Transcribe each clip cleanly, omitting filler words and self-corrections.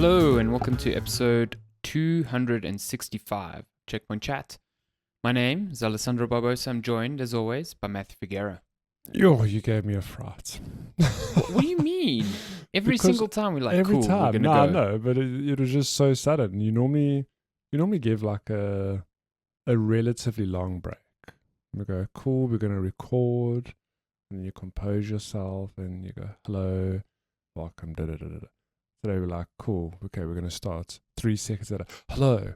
Hello and welcome to episode 265 Checkpoint Chat. My name is Alessandro Barbosa. I'm joined, as always, by Matthew Figuera. Yo, you gave me a fright. What do you mean? Every Because single time we're like, every cool, time, we're no, gonna I go. know, but it was just so sudden. You normally give like a relatively long break. We go, cool, we're gonna record, and you compose yourself, and you go, hello, welcome, da da da da. da. Today we're like, cool, okay, we're gonna start. 3 seconds later, hello.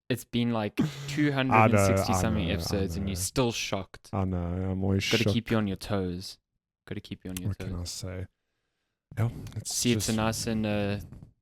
It's been like I 260 know, something I episodes and know. you're still shocked. I know, I'm always Got to shocked. keep you on your toes. Got to keep you on your What can I toes. say? Yeah, it's See, it's just, a nice and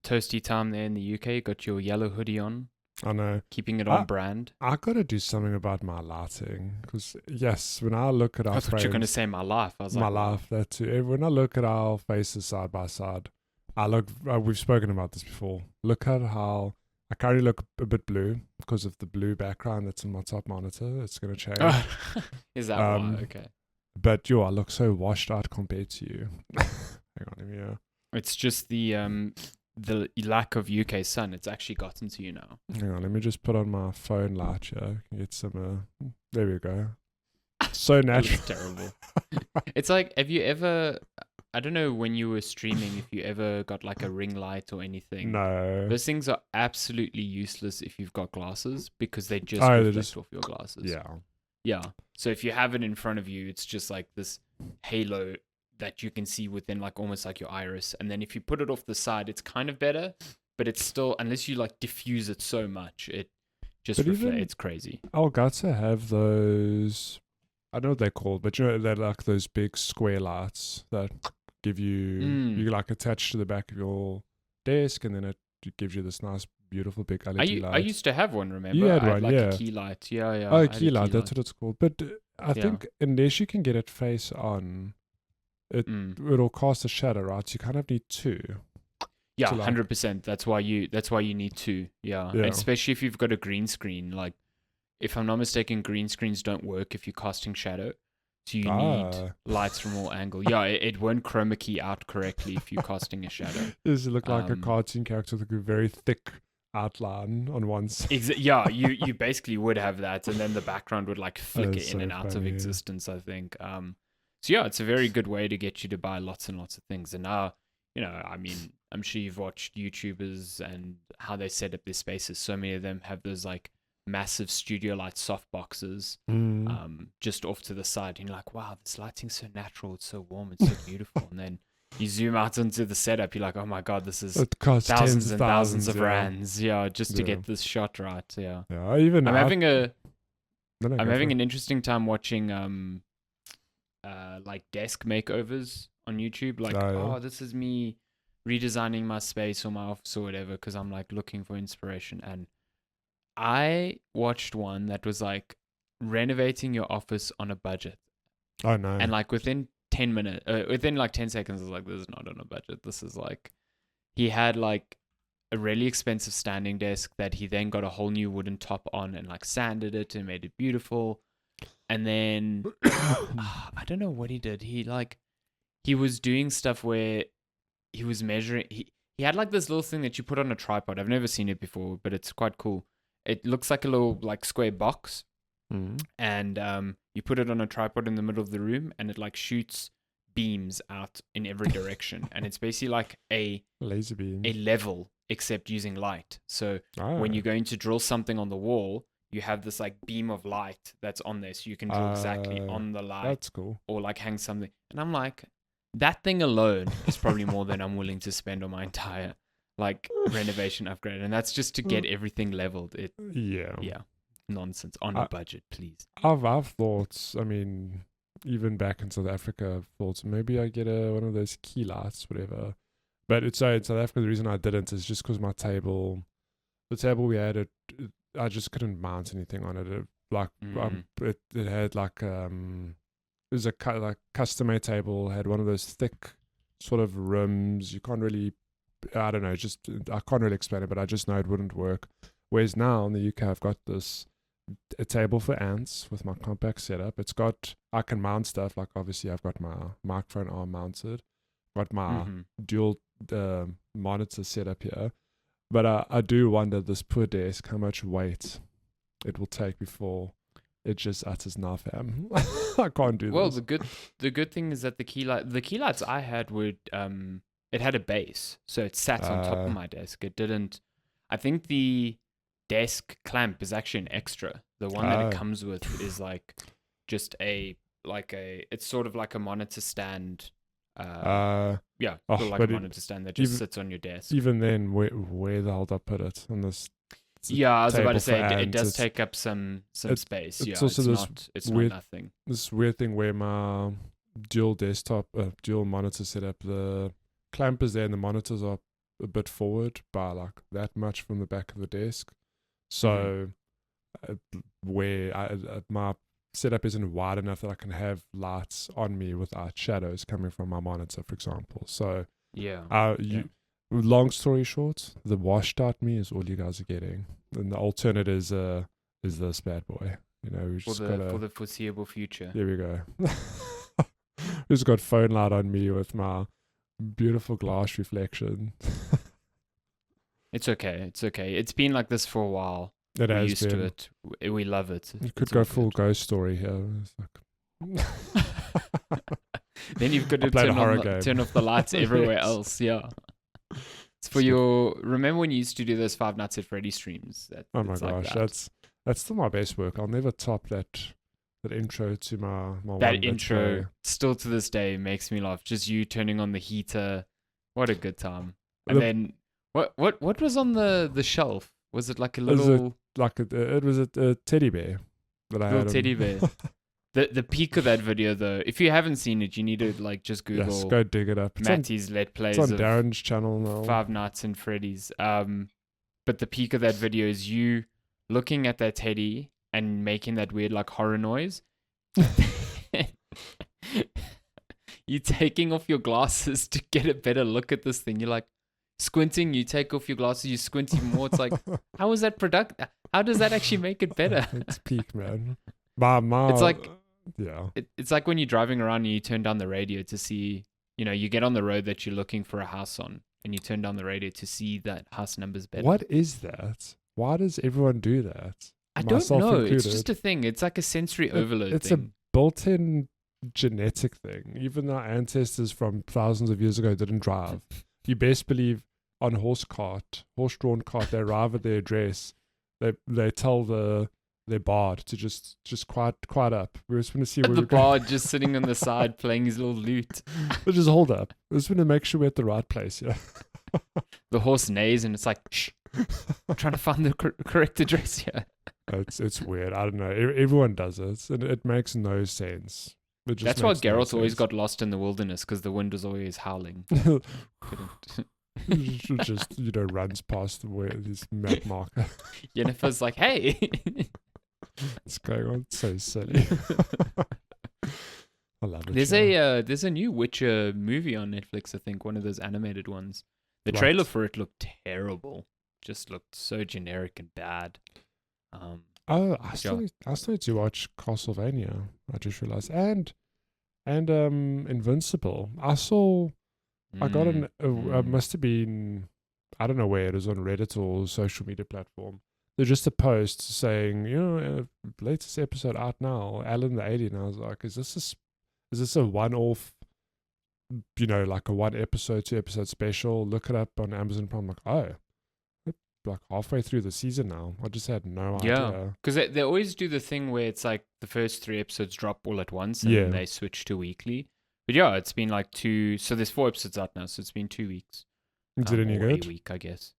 toasty time there in the UK. You got your yellow hoodie on, I know. keeping it on brand. I got to do something about my lighting because yes, when I look at our I thought you were going to frames, say my life. I was my like, wow. life, that too. When I look at our faces side by side, I look. We've spoken about this before. Look at how I currently look a bit blue because of the blue background that's on my top monitor. It's going to change. Is that why? Okay. But I look so washed out compared to you. Hang on, let me. It's just the lack of UK sun. It's actually gotten to you now. Hang on, let me just put on my phone light here. Get some. There we go. So natural. It's terrible. It's like, have you ever? I don't know when you were streaming if you ever got like a ring light or anything. No. Those things are absolutely useless if you've got glasses because they just Oh, reflect off your glasses. Yeah. Yeah. So if you have it in front of you, it's just like this halo that you can see within like almost like your iris. And then if you put it off the side, it's kind of better, but it's still, unless you like diffuse it so much, it just reflects. It's crazy. Elgato have those, I don't know what they're called, but they're like those big square lights that give you like attached to the back of your desk, and then it gives you this nice, beautiful big LED light. I used to have one, remember? You had I one, like yeah. a key light. Yeah. Oh, key light, that's what it's called. But I Yeah. think unless you can get it face on, it'll cast a shadow, right? So you kind of need two. Yeah, to, like- 100%. That's why you need two. Yeah. Yeah. Especially if you've got a green screen. Like, if I'm not mistaken, green screens don't work if you're casting shadow. So you need lights from all angles. Yeah, it won't chroma key out correctly if you're casting a shadow. Does it look like a cartoon character with a very thick outline on one side? Yeah, you basically would have that, and then the background would like flicker in and out of funny. existence, I think. So yeah, it's a very good way to get you to buy lots and lots of things. And now, I mean, I'm sure you've watched YouTubers and how they set up their spaces. So many of them have those like massive studio light soft boxes just off to the side, and you're like, wow, this lighting's so natural, it's so warm, it's so beautiful. And then you zoom out into the setup, you're like, oh my god, this is thousands and thousands of rands, just to get this shot right. Yeah. Even I'm having an interesting time watching like desk makeovers on YouTube. Like, this is me redesigning my space or my office or whatever, because I'm like looking for inspiration. And I watched one that was like renovating your office on a budget. Oh no. And like within 10 minutes, within like 10 seconds, I was like, this is not on a budget. This is like, he had like a really expensive standing desk that he then got a whole new wooden top on and like sanded it and made it beautiful. And then I don't know what he did. He was doing stuff where he was measuring. He had like this little thing that you put on a tripod. I've never seen it before, but it's quite cool. It looks like a little like square box, and you put it on a tripod in the middle of the room, and it like shoots beams out in every direction, and it's basically like a laser beam, a level except using light. So when you're going to drill something on the wall, you have this like beam of light that's on there, so you can drill exactly on the light. That's cool. Or like hang something, and I'm like, that thing alone is probably more than I'm willing to spend on my entire like renovation upgrade, and that's just to get everything leveled. Yeah, nonsense on a budget, please. I've thought, I mean, even back in South Africa, I've thought maybe I get one of those key lights, whatever. But in South Africa, the reason I didn't is just because the table we had, I just couldn't mount anything on it. It had like it was a like custom made table, had one of those thick sort of rims. You can't really, I don't know, I can't really explain it, but I just know it wouldn't work. Whereas now in the UK, I've got a table for ants with my compact setup. I can mount stuff, like obviously I've got my microphone arm mounted, got my dual monitor setup here. But I do wonder, this poor desk, how much weight it will take before it just utters nah, fam. I can't do Well, this. the good thing is that the key lights I had would it had a base, so it sat on top of my desk. It didn't. I think the desk clamp is actually an extra. The one that it comes with is like just it's sort of like a monitor stand. Yeah, sort of like a monitor stand that just sits on your desk. Even then, where the hell did I put it on this? Yeah, I was about to say it does take up some space. It's yeah, also it's not nothing. This weird thing where my dual monitor setup, the clamp is there and the monitors are a bit forward by like that much from the back of the desk. So my setup isn't wide enough that I can have lights on me without shadows coming from my monitor, for example. So long story short, the washed out me is all you guys are getting, and the alternate is this bad boy. You know, we just for the foreseeable future. There we go. We just got phone light on me with my beautiful glass reflection. It's okay. It's okay. It's been like this for a while. We're used to it. We love it. You could go full ghost story here. Like... Then you've got to turn off the lights everywhere else. Yeah. It's for your. Remember when you used to do those Five Nights at Freddy streams? Oh my gosh, that's still my best work. I'll never top that intro to my that intro. Still to this day makes me laugh. Just you turning on the heater. What a good time. And then what was on the shelf? Was it like a little? It was a teddy bear that I had. Teddy bear. The peak of that video, though, if you haven't seen it, you need to like just Google. Yes, go dig it up. Matty's Let Plays. It's on Darren's channel now. Five Nights and Freddy's. But the peak of that video is you looking at that teddy and making that weird like horror noise. You taking off your glasses to get a better look at this thing. You're like squinting. You take off your glasses. You squint even more. It's like, how is that How does that actually make it better? It's peak, man. It's like. Yeah. It's like when you're driving around and you turn down the radio to see, you get on the road that you're looking for a house on and you turn down the radio to see that house number's better. What is that? Why does everyone do that? I don't know. Included. It's just a thing. It's like a sensory overload it's thing. A built-in genetic thing. Even our ancestors from thousands of years ago didn't drive. You best believe on horse-drawn cart, they arrive at their address. They tell their bard to just quiet up. We just want to see where the bard just sitting on the side playing his little lute. They just hold up. We just want to make sure we're at the right place. Yeah. The horse neighs and it's like, shh. I'm trying to find the correct address here. It's weird. I don't know. Everyone does it, and it makes no sense. That's why Geralt always got lost in the wilderness because the wind was always howling. Just runs past where this map marker. Yennefer's like, hey. What's going on? It's so silly. I love it. There's a new Witcher movie on Netflix, I think, one of those animated ones. The trailer for it looked terrible. Just looked so generic and bad. I still need to watch Castlevania. I just realized, and Invincible. I got must have been, I don't know where it is, on Reddit or social media platform. There's just a post saying, latest episode out now, Alan the Alien. I was like, is this a one-off, like a 1 episode, 2 episode special? Look it up on Amazon Prime. I'm like, oh, like halfway through the season now. I just had no idea. Yeah, because they always do the thing where it's like the first 3 episodes drop all at once and then they switch to weekly. But yeah, it's been like 2. So there's 4 episodes out now, so it's been 2 weeks. Is it any good? A week, I guess.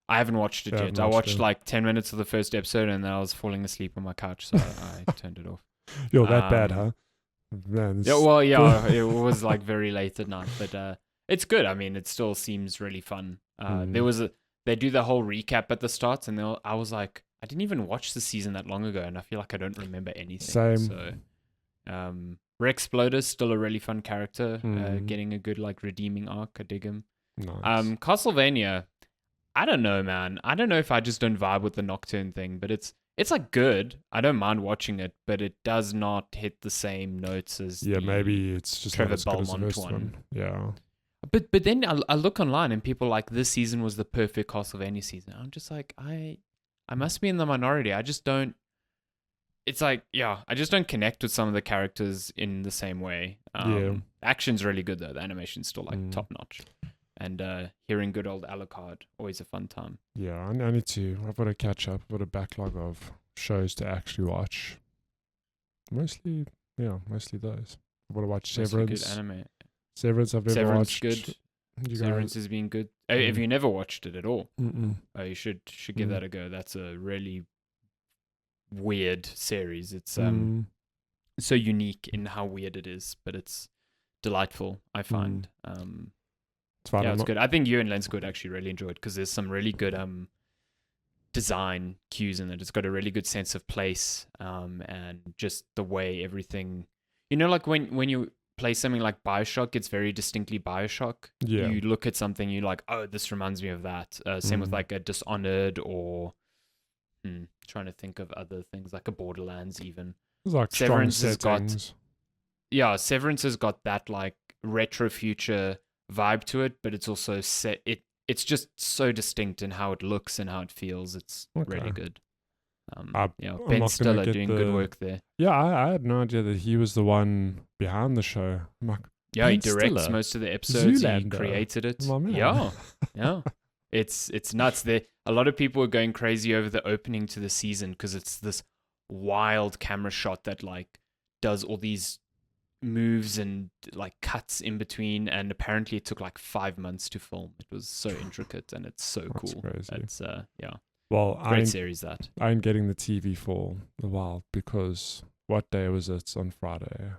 I haven't watched it yet. I watched like 10 minutes of the first episode and then I was falling asleep on my couch, so I turned it off. You're that bad, huh? Man, yeah, well, yeah, it was like very late at night, but it's good. I mean, it still seems really fun. They do the whole recap at the start, and I was like, I didn't even watch the season that long ago, and I feel like I don't remember anything. Same. So, Rex Exploder's still a really fun character, getting a good like redeeming arc. I dig him. Nice. Castlevania, I don't know, man. I don't know if I just don't vibe with the Nocturne thing, but it's like good. I don't mind watching it, but it does not hit the same notes as maybe it's just Trevor Belmont one. Yeah. But then I look online and people are like, this season was the perfect Castlevania season. I'm just like, I must be in the minority. I just don't. It's like, yeah, I just don't connect with some of the characters in the same way. Yeah. Action's really good though. The animation's still like Mm. top notch, and hearing good old Alucard, always a fun time. Yeah, I need to. I've got to catch up. I've got a backlog of shows to actually watch. Mostly those. I've got to watch Mostly Severance. good anime. Severance I've never Severance watched. good. You Severance guys? has been good. If you never watched it at all, Mm-mm. you should give that a go. That's a really weird series. It's so unique in how weird it is, but it's delightful. I find. It's fine. Yeah, it's good. I think you and Lenska would actually really enjoy it because there's some really good design cues in it. It's got a really good sense of place, and just the way everything. Like when you play something like BioShock, it's very distinctly BioShock. Yeah. You look at something, you're like, oh, this reminds me of that. Same with like a Dishonored or. Trying to think of other things like a Borderlands even. It's like Severance strong has got settings. Severance has got that like retro future vibe to it, but it's also it's just so distinct in how it looks and how it feels. It's really good. Ben Stiller doing good work there. Yeah, I had no idea that he was the one behind the show. I'm like, yeah, he Ben directs Stiller? most of the episodes. Zoolander. He created it. My man. Yeah. It's nuts. There, a lot of people are going crazy over the opening to the season because it's this wild camera shot that like does all these moves and like cuts in between, and apparently it took like 5 months to film. It was so intricate and it's so That's cool. crazy. It's Well, great series that. I ain't getting the TV for a while because what day was it? On Friday.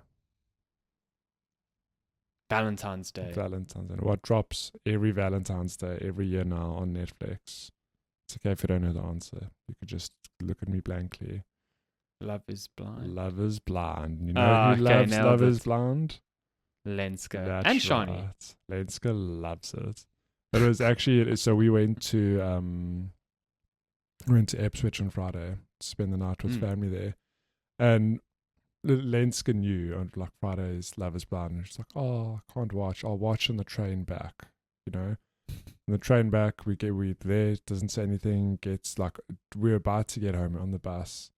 Valentine's Day. Valentine's Day. What drops every Valentine's Day every year now on Netflix? It's okay if you don't know the answer. You could just look at me blankly. Love is Blind. Love is Blind. You know who loves Love is Blind? Lenska. That's and Shani. Right. Lenska loves it. But it was actually, so we went to Ipswich on Friday to spend the night with family there. And Lenska knew on like Friday's Love is Blind. And she's like, oh, I can't watch. I'll watch on the train back, you know? On the train back, we there, doesn't say anything, gets like, we're about to get home on the bus.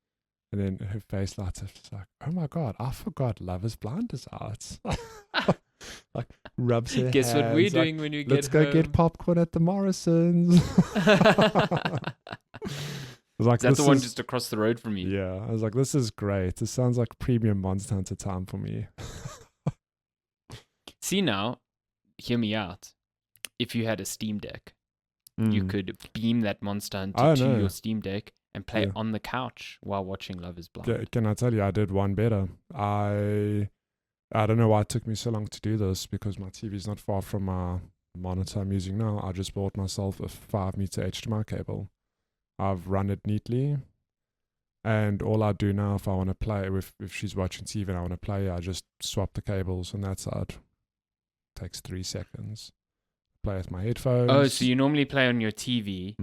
And then her face lights up. She's like, oh my God, I forgot Love is Blind is out. Like, rubs her Guess hands, what we're like, doing when you get let's go home. get popcorn at the Morrisons. I was like, Is that the one just across the road from you? Yeah. I was like, this is great. This sounds like premium Monster Hunter time for me. See now, hear me out. If you had a Steam Deck, you could beam that Monster Hunter to your Steam Deck and play on the couch while watching Love is Blind. Can I tell you, I did one better. I don't know why it took me so long to do this because my TV is not far from my monitor I'm using now. I just bought myself a 5-meter HDMI cable. I've run it neatly, and all I do now if I want to play, if she's watching TV and I want to play, I just swap the cables on that side. Takes 3 seconds. Play with my headphones. Oh, so you normally play on your TV,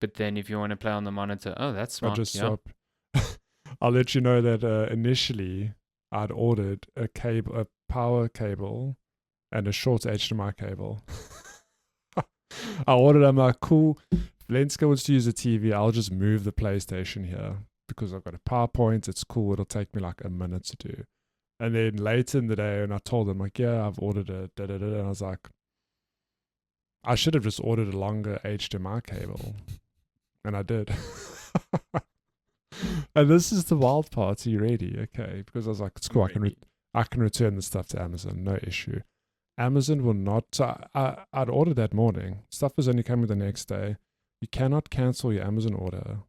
but then if you want to play on the monitor, that's smart. I just swap. I'll let you know that initially I'd ordered a power cable, and a short HDMI cable. I ordered. I'm like, cool. Lenska wants to use a TV. I'll just move the PlayStation here because I've got a PowerPoint. It's cool. It'll take me like a minute to do. And then later in the day, and I told them like, yeah, I've ordered a and I was like, I should have just ordered a longer HDMI cable, and I did. And this is the wild part. Are you ready? Okay, because I was like, it's cool. I can return the stuff to Amazon, no issue. Amazon will not. So I'd ordered that morning. Stuff was only coming the next day. You cannot cancel your Amazon order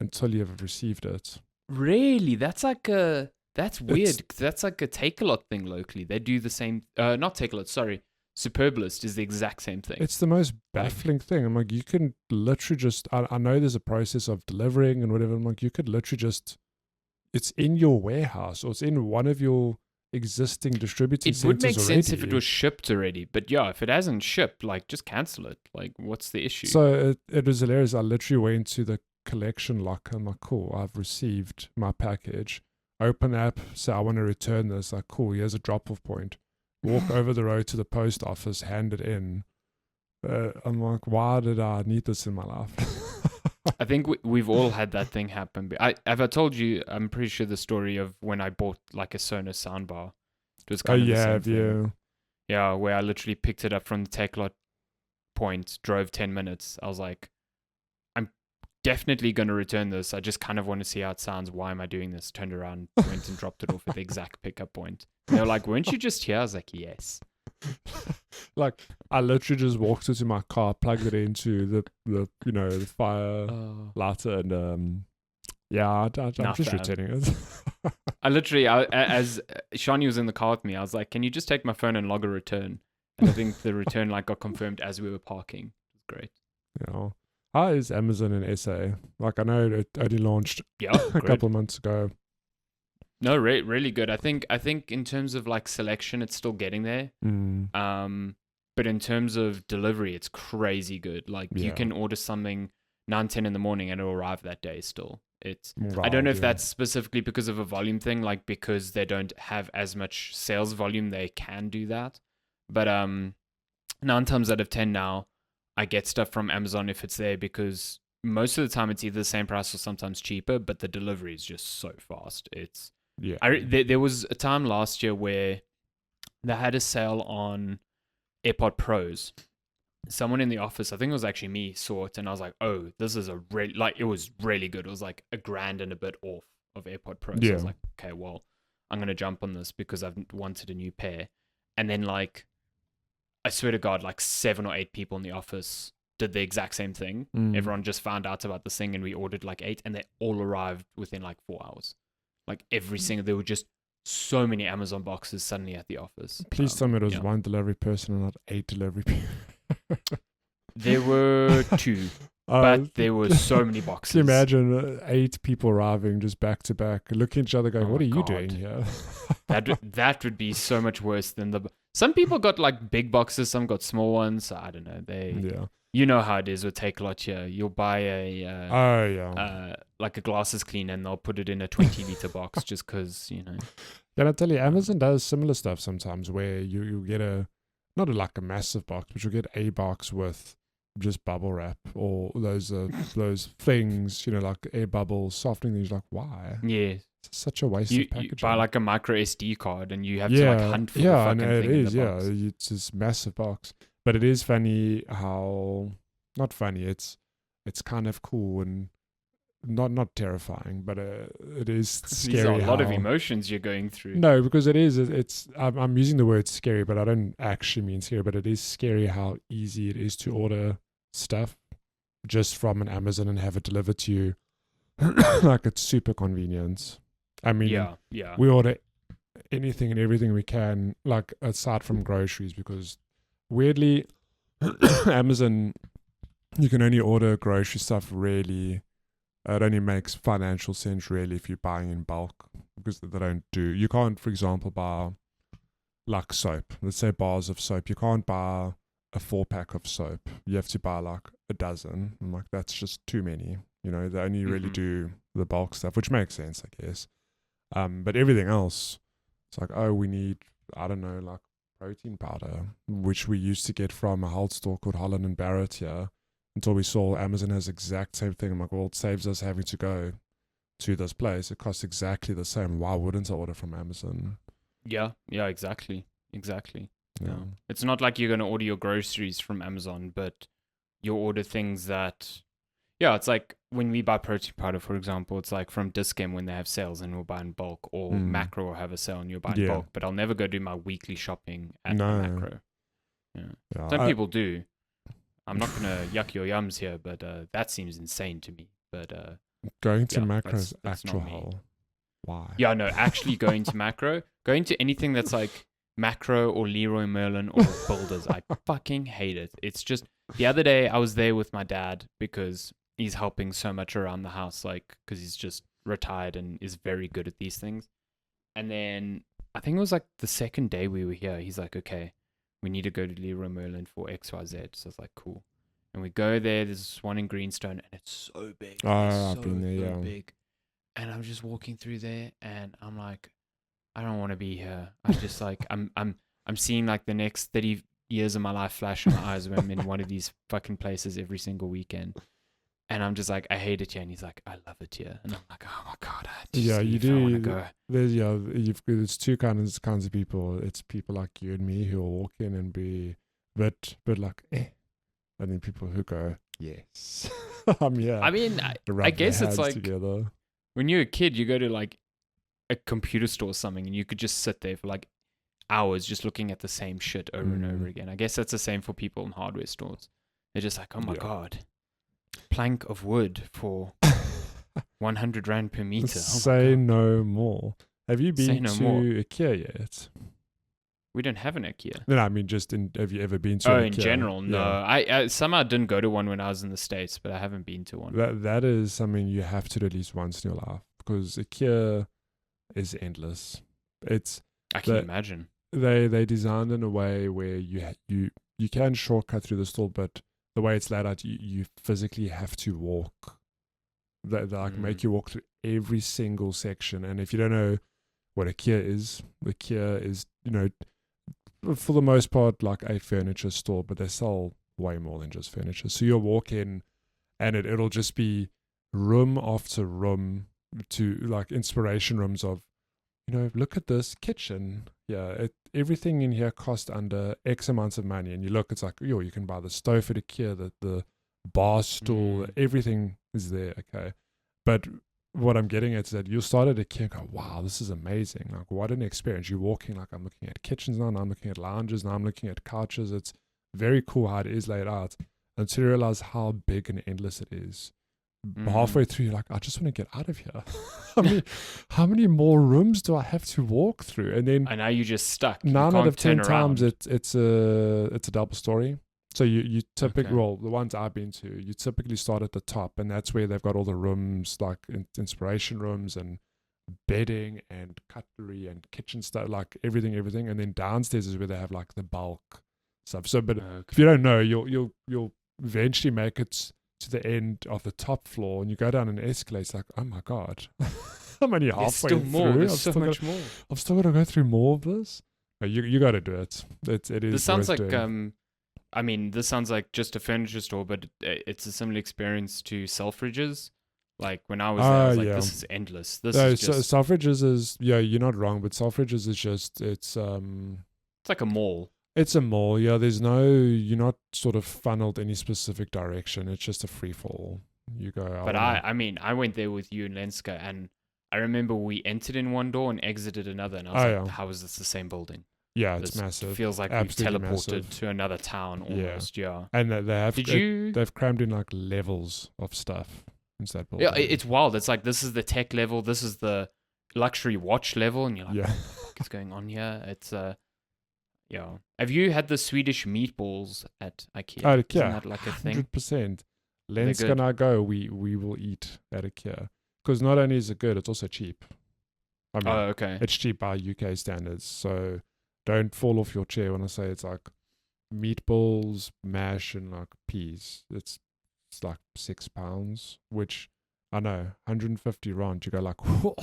until you have received it. Really? That's weird. That's like a Takealot thing locally. They do the same. Not Takealot. Sorry, Superbalist is the exact same thing. It's the most baffling thing. I'm like, you can literally just. I know there's a process of delivering and whatever. I'm like, you could literally just. It's in your warehouse or it's in one of your existing distributing centers. It would make already. sense if it was shipped already, but yeah, if it hasn't shipped, like just cancel it. Like, what's the issue? So it was hilarious. I literally went to the collection locker. I'm like, cool, I've received my package. Open app, say I want to return this. Like, cool, here's a drop-off point. walk over the road to the post office, hand it in. I'm like, why did I need this in my life? I think we've all had that thing happen. Have I told you? I'm pretty sure the story of when I bought like a Sonos soundbar. It was kind of the same thing. Yeah, where I literally picked it up from the tech lot point, drove 10 minutes. I was like, I'm definitely going to return this. I just kind of want to see how it sounds. Why am I doing this? Turned around, went and dropped it off at the exact pickup point. And they were like, weren't you just here? I was like, yes. Like, I literally just walked into my car, plugged it into the fire lighter, and I'm just returning it. I literally, as Shani was in the car with me, I was like, can you just take my phone and log a return? And I think the return like got confirmed as we were parking. It was great. Yeah. How is Amazon in SA? Like, I know it only launched a couple of months ago. No, really good. I think in terms of like selection, it's still getting there. But in terms of delivery, it's crazy good. Like you can order something 9-10 in the morning and it'll arrive that day still. I don't know if that's specifically because of a volume thing, like because they don't have as much sales volume, they can do that. But 9 times out of 10 now, I get stuff from Amazon if it's there because most of the time it's either the same price or sometimes cheaper, but the delivery is just so fast. There was a time last year where they had a sale on AirPod Pros. Someone in the office, I think it was actually me, saw it and I was like, oh, this is it was really good. It was like $1,000 and a bit off of AirPod Pros. So I was like, okay, well, I'm going to jump on this because I've wanted a new pair. And then like, I swear to God, like 7 or 8 people in the office did the exact same thing. Everyone just found out about this thing and we ordered like 8 and they all arrived within like 4 hours. Like every single, there were just so many Amazon boxes suddenly at the office. Please tell me it was one delivery person and not 8 delivery people. There were 2, but there were so many boxes. Can you imagine 8 people arriving just back to back, looking at each other going, what are you doing here? that would be so much worse than some people got like big boxes, some got small ones. So I don't know. You know how it is with Takealot here. You'll buy like a glasses cleaner and they'll put it in a 20-liter box just because, you know. Yeah, I tell you, Amazon does similar stuff sometimes where you get not like a massive box, but you'll get a box with just bubble wrap or those things, like air bubbles, softening things. Like, why? Yeah. It's such a waste of packaging. You buy like a micro SD card and you have to like hunt for the fucking thing in the box. It's this massive box. But it is funny how, not funny, it's kind of cool and not terrifying, but it is scary. These are a lot of emotions you're going through. No, because I'm using the word scary, but I don't actually mean scary, but it is scary how easy it is to order stuff just from an Amazon and have it delivered to you. Like, it's super convenient. I mean, we order anything and everything we can, like aside from groceries, because weirdly, Amazon, you can only order grocery stuff really. It only makes financial sense really if you're buying in bulk, because they don't do. You can't, for example, buy like soap. Let's say bars of soap. You can't buy a 4-pack of soap. You have to buy like a dozen. I'm like, that's just too many. They only really do the bulk stuff, which makes sense, I guess. But everything else, it's like, oh, we need, I don't know, like protein powder, which we used to get from a health store called Holland and Barrett here, until we saw Amazon has the exact same thing. I'm like, well, it saves us having to go to this place. It costs exactly the same. Why wouldn't I order from Amazon? Yeah, exactly. Yeah. It's not like you're going to order your groceries from Amazon, but you'll order things that, it's like when we buy protein powder, for example, it's like from Discount when they have sales and we'll buy in bulk, or Macro will have a sale and you'll buy in bulk, but I'll never go do my weekly shopping at Macro. Yeah. Some people do. I'm not going to yuck your yums here, but that seems insane to me. But going to Macro is actual hell. Why? Yeah, no, actually going to Macro, going to anything that's like Macro or Leroy Merlin or Builders, I fucking hate it. It's just, the other day I was there with my dad because he's helping so much around the house, like, because he's just retired and is very good at these things. And then I think it was like the second day we were here, he's like, okay, we need to go to Leroy Merlin for XYZ. So I was like, cool. And we go there. There's this one in Greenstone, and it's so big. I've been there, big. And I'm just walking through there, and I'm like, I don't want to be here. I'm just like, I'm I'm seeing like the next 30 years of my life flash in my eyes when I'm in one of these fucking places every single weekend. And I'm just like, I hate it here. And he's like, I love it here. And I'm like, oh my God, I just Yeah, you leave. I want to do. go. There's two kinds of people. It's people like you and me who will walk in and be but like, and then people who go, yes, I'm here. I mean, I guess it's like together. When you're a kid, you go to like a computer store or something and you could just sit there for like hours just looking at the same shit over and over again. I guess that's the same for people in hardware stores. They're just like, oh my God, plank of wood for 100 Rand per meter. Say no more. Have you been to IKEA yet? We don't have an IKEA. No, I mean, have you ever been to an IKEA? In general, no. I somehow didn't go to one when I was in the States, but I haven't been to one. That is something you have to do at least once in your life, because IKEA is endless. I can imagine. They designed in a way where you can shortcut through the store, but the way it's laid out, you physically have to walk. They like make you walk through every single section. And if you don't know what IKEA is, for the most part, like a furniture store, but they sell way more than just furniture. So you'll walk in and it'll just be room after room to like inspiration rooms of, look at this kitchen. Yeah, everything in here cost under X amounts of money. And you look, it's like, you can buy the stove at IKEA, the bar stool, everything is there. Okay. But what I'm getting at is that you'll start at IKEA and go, wow, this is amazing. Like, what an experience. You're walking, like, I'm looking at kitchens now I'm looking at lounges, now I'm looking at couches. It's very cool how it is laid out. Until you realize how big and endless it is. Halfway through, you're like, I just want to get out of here. How many more rooms do I have to walk through? And now you're just stuck. 9 out of 10 times it's a double story. So you typically, well, the ones I've been to, you typically start at the top, and that's where they've got all the rooms, like inspiration rooms and bedding and cutlery and kitchen stuff, like everything. And then downstairs is where they have like the bulk stuff. So, but if you don't know, you'll eventually make it to the end of the top floor, and you go down an escalator. It's like, oh my God, I'm only halfway through. There's so much more. I've still got to go through more of this. No, you got to do it. It is. This sounds like this sounds like just a furniture store, but it's a similar experience to Selfridges. Like when I was there, I was like, this is endless. Selfridges is, you're not wrong, but Selfridges is just, it's like a mall. It's a mall, yeah. You're not sort of funneled any specific direction. It's just a free fall. You go. But I went there with you and Lenska, and I remember we entered in one door and exited another, and I was like, how is this the same building? Yeah, it's massive. Feels like absolutely we've teleported to another town almost. Yeah. And they've crammed in like levels of stuff into that building. Yeah, it's wild. It's like, this is the tech level, this is the luxury watch level, and you're like, what the fuck is going on here? It's yeah. Have you had the Swedish meatballs at IKEA? At IKEA, isn't that like a thing? 100%. Lenska and I go, we will eat at IKEA, because not only is it good, it's also cheap. I mean, okay. It's cheap by UK standards, so don't fall off your chair when I say it's like meatballs, mash, and like peas. It's like £6, which I know 150 rand. You go like, whoa,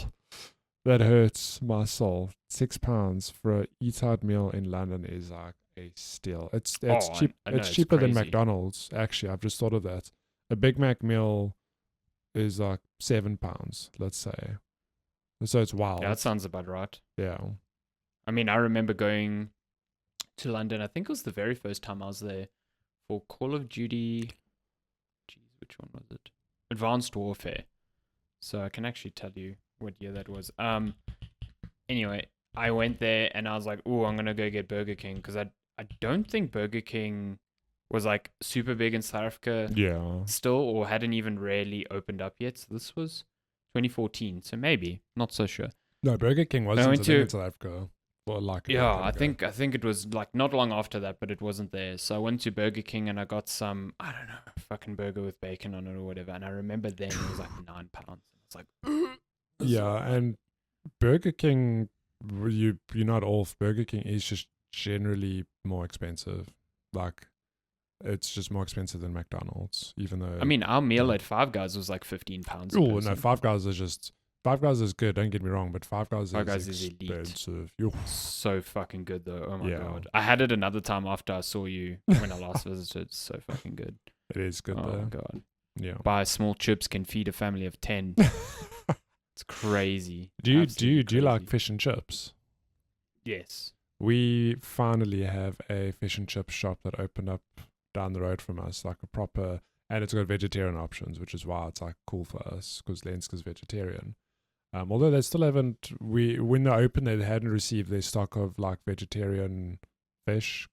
that hurts my soul. £6 for a eat-out meal in London is like a steal. It's cheap. It's cheaper than McDonald's. Actually, I've just thought of that. A Big Mac meal is like £7, let's say. So it's wild. Yeah, that sounds about right. Yeah. I mean, I remember going to London. I think it was the very first time I was there for Call of Duty. Jeez, which one was it? Advanced Warfare. So I can actually tell you what year that was. Anyway, I went there and I was like, "Oh, I'm gonna go get Burger King," because I don't think Burger King was like super big in South Africa. Yeah. Still, or hadn't even really opened up yet. So this was 2014. So maybe, not so sure. No, Burger King wasn't in South Africa. I think it was like not long after that, but it wasn't there. So I went to Burger King and I got some, I don't know, fucking burger with bacon on it or whatever. And I remember then it was like £9. It's like, yeah, and Burger King, you're not off. Burger King is just generally more expensive. Like, it's just more expensive than McDonald's, even though. I mean, our meal at Five Guys was like £15. Oh no, Five Guys is just Five Guys is good. Don't get me wrong, but Five Guys is elite. expensive. Yo. So fucking good though. Oh my Yeah. god. I had it another time after I saw you when I last visited. It's so fucking good. It is good Oh though. my god. Yeah. Buy small chips can feed a family of 10. It's crazy. Do you Absolutely like crazy. fish and chips? Yes. We finally have a fish and chip shop that opened up down the road from us, like a proper, and it's got vegetarian options, which is why it's like cool for us because Lenska's vegetarian. Although they still haven't, when they opened, they hadn't received their stock of like vegetarian fish,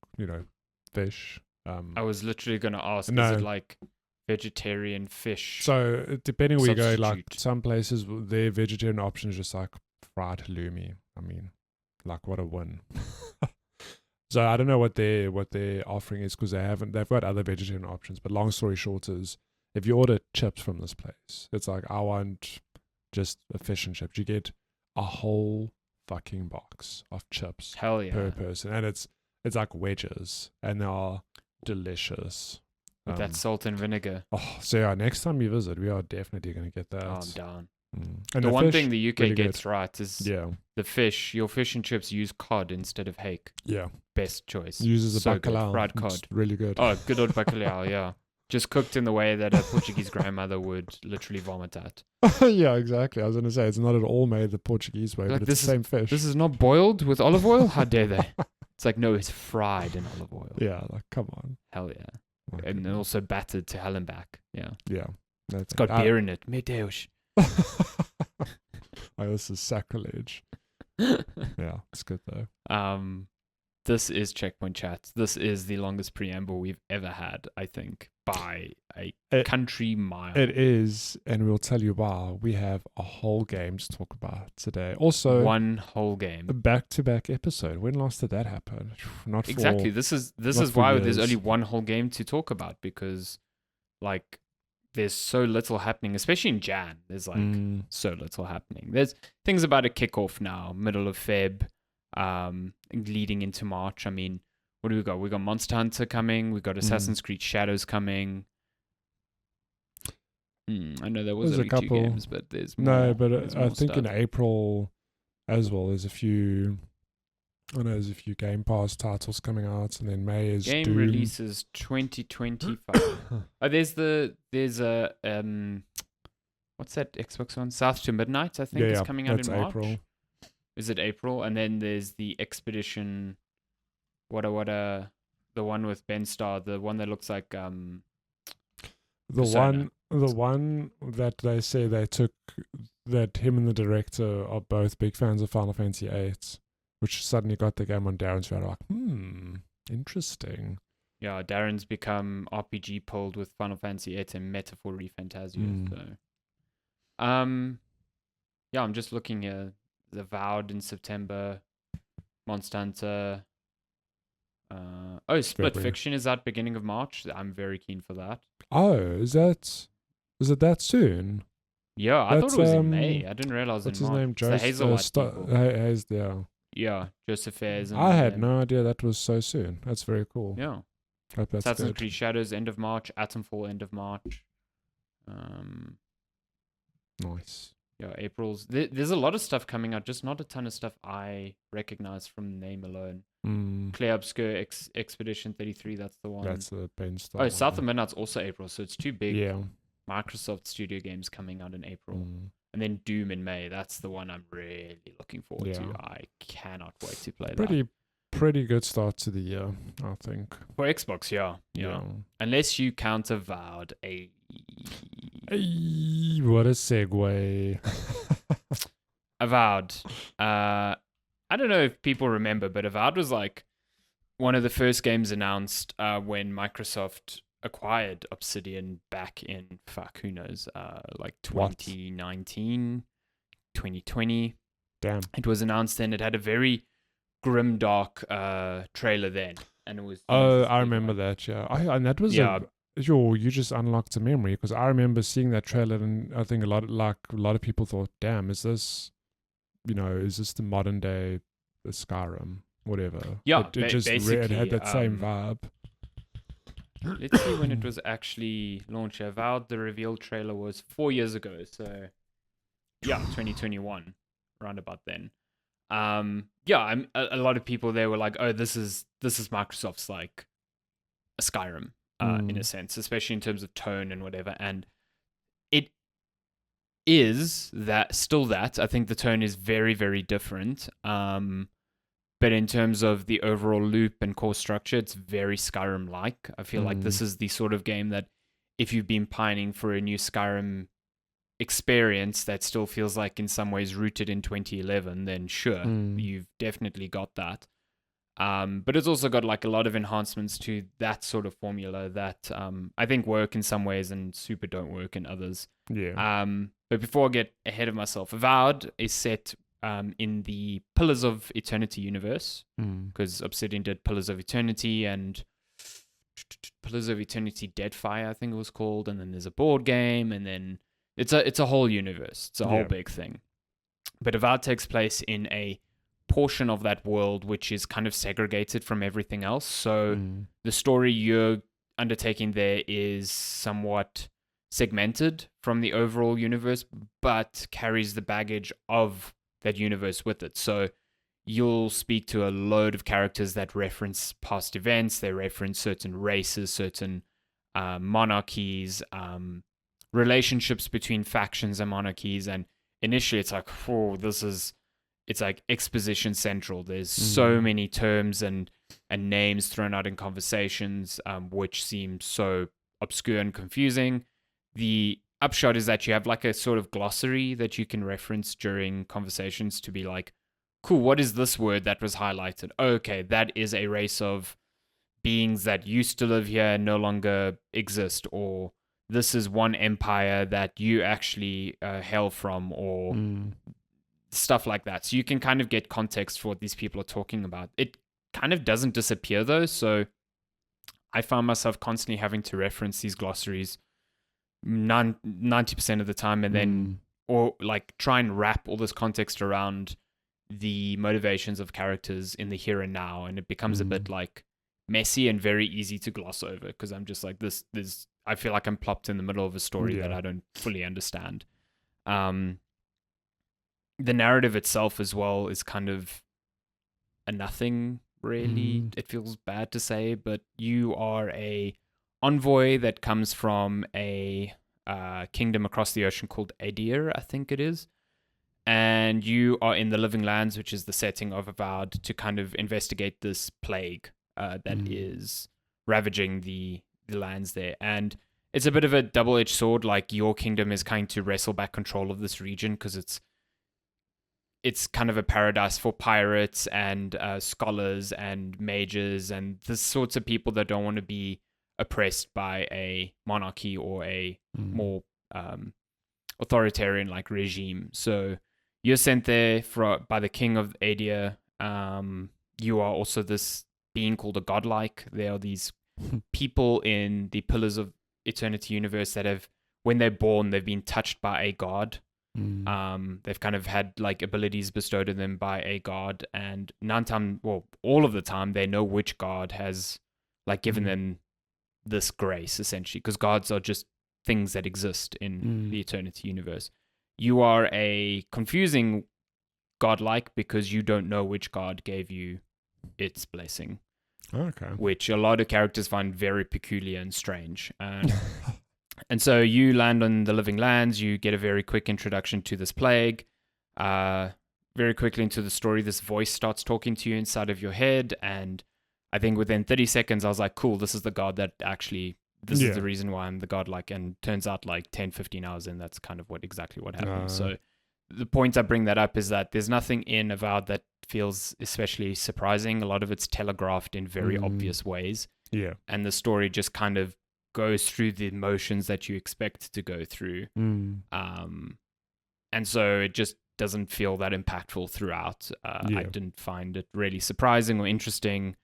fish. I was literally going to ask, No. is it like vegetarian fish? So depending where you go, like Substitute. some places, their vegetarian option is just like fried halloumi. I mean, like what a win. So I don't know what their offering is because they've got other vegetarian options. But long story short is, if you order chips from this place, it's like I want just a fish and chips. You get a whole fucking box of chips Hell yeah. per person, and it's like wedges, and they are delicious. With that salt and vinegar. Oh, so yeah, next time you visit, we are definitely going to get that. Oh, I'm down. And the one fish, thing the UK really gets good. right is Yeah, the fish. Your fish and chips use cod instead of hake. yeah. Best choice. Uses a So good. bacalhau. Fried It's cod. really good. Oh, good old bacalhau, yeah. Just cooked in the way that a Portuguese grandmother would literally vomit at. Yeah, exactly. I was going to say, it's not at all made the Portuguese way, Like, but it's the same fish. This is not boiled with olive oil? How dare they? It's like, no, it's fried in olive oil. Yeah, like, come on. Hell yeah. Like, And then also battered to hell and back. Yeah. yeah. It's got beer in it. Me Deus. Oh, this is sacrilege. Yeah, it's good though. This is Checkpoint Chat. This is the longest preamble we've ever had, I think, by a country mile. It is, and we'll tell you why. We have a whole game to talk about today. Also, one whole game. A back-to-back episode. When last did that happen? Not exactly. This is why there's only one whole game to talk about, because like there's so little happening, especially in Jan. There's like so little happening. There's things about to kick off now, middle of Feb, leading into March. I mean, what do we got? We got Monster Hunter coming. We got Assassin's Creed Shadows coming. I know there was only 2 games, but there's more. No, but there's I more think stuff. in April as well, there's a few. I know there's a few Game Pass titles coming out, and then May is Game Doom. releases 2025. Oh, there's a what's that Xbox one? South to Midnight, I think, is coming out in March. April. Is it April? And then there's the Expedition. The one with Ben Starr, the one that looks like the Persona. one that they say they took, that him and the director are both big fans of Final Fantasy VIII, which suddenly got the game on Darren's radar. Like, interesting. Yeah, Darren's become RPG pulled with Final Fantasy VIII and Metaphor Refantasia. So, yeah, I'm just looking here. The Avowed in September, Monster Hunter. Split February. Fiction is out beginning of March. I'm very keen for that. Oh, is it that soon? Yeah, I thought That's, it was in May. I didn't realize What's in his March. name? It's the Hazellight people. Yeah. Joseph Fares. I had no idea that was so soon. That's very cool. Yeah. Hope that's Assassin's good. Creed Shadows end of March. Atomfall end of March. Nice. Yeah, April's. There's a lot of stuff coming out, just not a ton of stuff I recognize from the name alone. Clay Obscure Expedition 33, that's the one. That's the Ben Starr. Oh, South of Midnight's also April, so it's 2 big Yeah. Microsoft Studio games coming out in April. And then Doom in May. That's the one I'm really looking forward to. I cannot wait to play that. Pretty good start to the year, I think. For Xbox, yeah. Unless you count Avowed. Ay, what a segue. Avowed. I don't know if people remember, but Avowed was like one of the first games announced when Microsoft acquired Obsidian back in, who knows, like 2019, 2020. Damn. It was announced then. It had a very grim, dark trailer then. And it was... I remember that, yeah. And that was you just unlocked a memory, because I remember seeing that trailer, and I think a lot of people thought, damn, is this the modern day Skyrim, whatever. Yeah, it just basically, it had that same vibe. Let's see when it was actually launched. Avowed, the reveal trailer was 4 years ago, so 2021, around about then. A lot of people there were like, oh, this is Microsoft's like a Skyrim, in a sense, especially in terms of tone and whatever. And it is that. I think the tone is very, very different. But in terms of the overall loop and core structure, it's very Skyrim-like. I feel like this is the sort of game that if you've been pining for a new Skyrim experience that still feels like in some ways rooted in 2011, then sure, you've definitely got that. But it's also got like a lot of enhancements to that sort of formula that I think work in some ways and super don't work in others. Yeah. But before I get ahead of myself, Avowed is set in the Pillars of Eternity universe, because Obsidian did Pillars of Eternity and Pillars of Eternity Deadfire, I think it was called, and then there's a board game, and then it's a whole universe. It's a whole big thing. But Avowed takes place in a portion of that world which is kind of segregated from everything else. So the story you're undertaking there is somewhat segmented from the overall universe, but carries the baggage of that universe with it. So you'll speak to a load of characters that reference past events. They reference certain races, certain monarchies, relationships between factions and monarchies. And initially it's like, it's like exposition central. There's so many terms and names thrown out in conversations, which seem so obscure and confusing. The upshot is that you have like a sort of glossary that you can reference during conversations to be like, cool, what is this word that was highlighted? Okay, that is a race of beings that used to live here and no longer exist, or this is one empire that you actually hail from, or stuff like that. So you can kind of get context for what these people are talking about. It kind of doesn't disappear though, so I found myself constantly having to reference these glossaries 90% of the time, and then or like try and wrap all this context around the motivations of characters in the here and now, and it becomes a bit like messy and very easy to gloss over, because I'm just like this I feel like I'm plopped in the middle of a story that I don't fully understand. The narrative itself as well is kind of a nothing, really. It feels bad to say, but you are a envoy that comes from a kingdom across the ocean called Adir, I think it is. And you are in the Living Lands, which is the setting of Avowed, to kind of investigate this plague that is ravaging the lands there. And it's a bit of a double-edged sword. Like, your kingdom is kind to wrestle back control of this region because it's kind of a paradise for pirates and scholars and mages and the sorts of people that don't want to be oppressed by a monarchy or a more authoritarian like regime. So you're sent there by the king of Adia. You are also this being called a godlike. There are these people in the Pillars of Eternity universe that have, when they're born, they've been touched by a god. They've kind of had like abilities bestowed on them by a god, and all of the time they know which god has like given them this grace, essentially, because gods are just things that exist in the Eternity universe. You are a confusing godlike because you don't know which god gave you its blessing. Okay. Which a lot of characters find very peculiar and strange. And so you land on the Living Lands, you get a very quick introduction to this plague. Very quickly into the story, this voice starts talking to you inside of your head, and I think within 30 seconds, I was like, cool, this is the god that actually, this is the reason why I'm the godlike. And turns out like 10, 15 hours in, that's kind of exactly what happened. So the point I bring that up is that there's nothing in Avowed that feels especially surprising. A lot of it's telegraphed in very obvious ways. Yeah. And the story just kind of goes through the motions that you expect to go through. And so it just doesn't feel that impactful throughout. I didn't find it really surprising or interesting.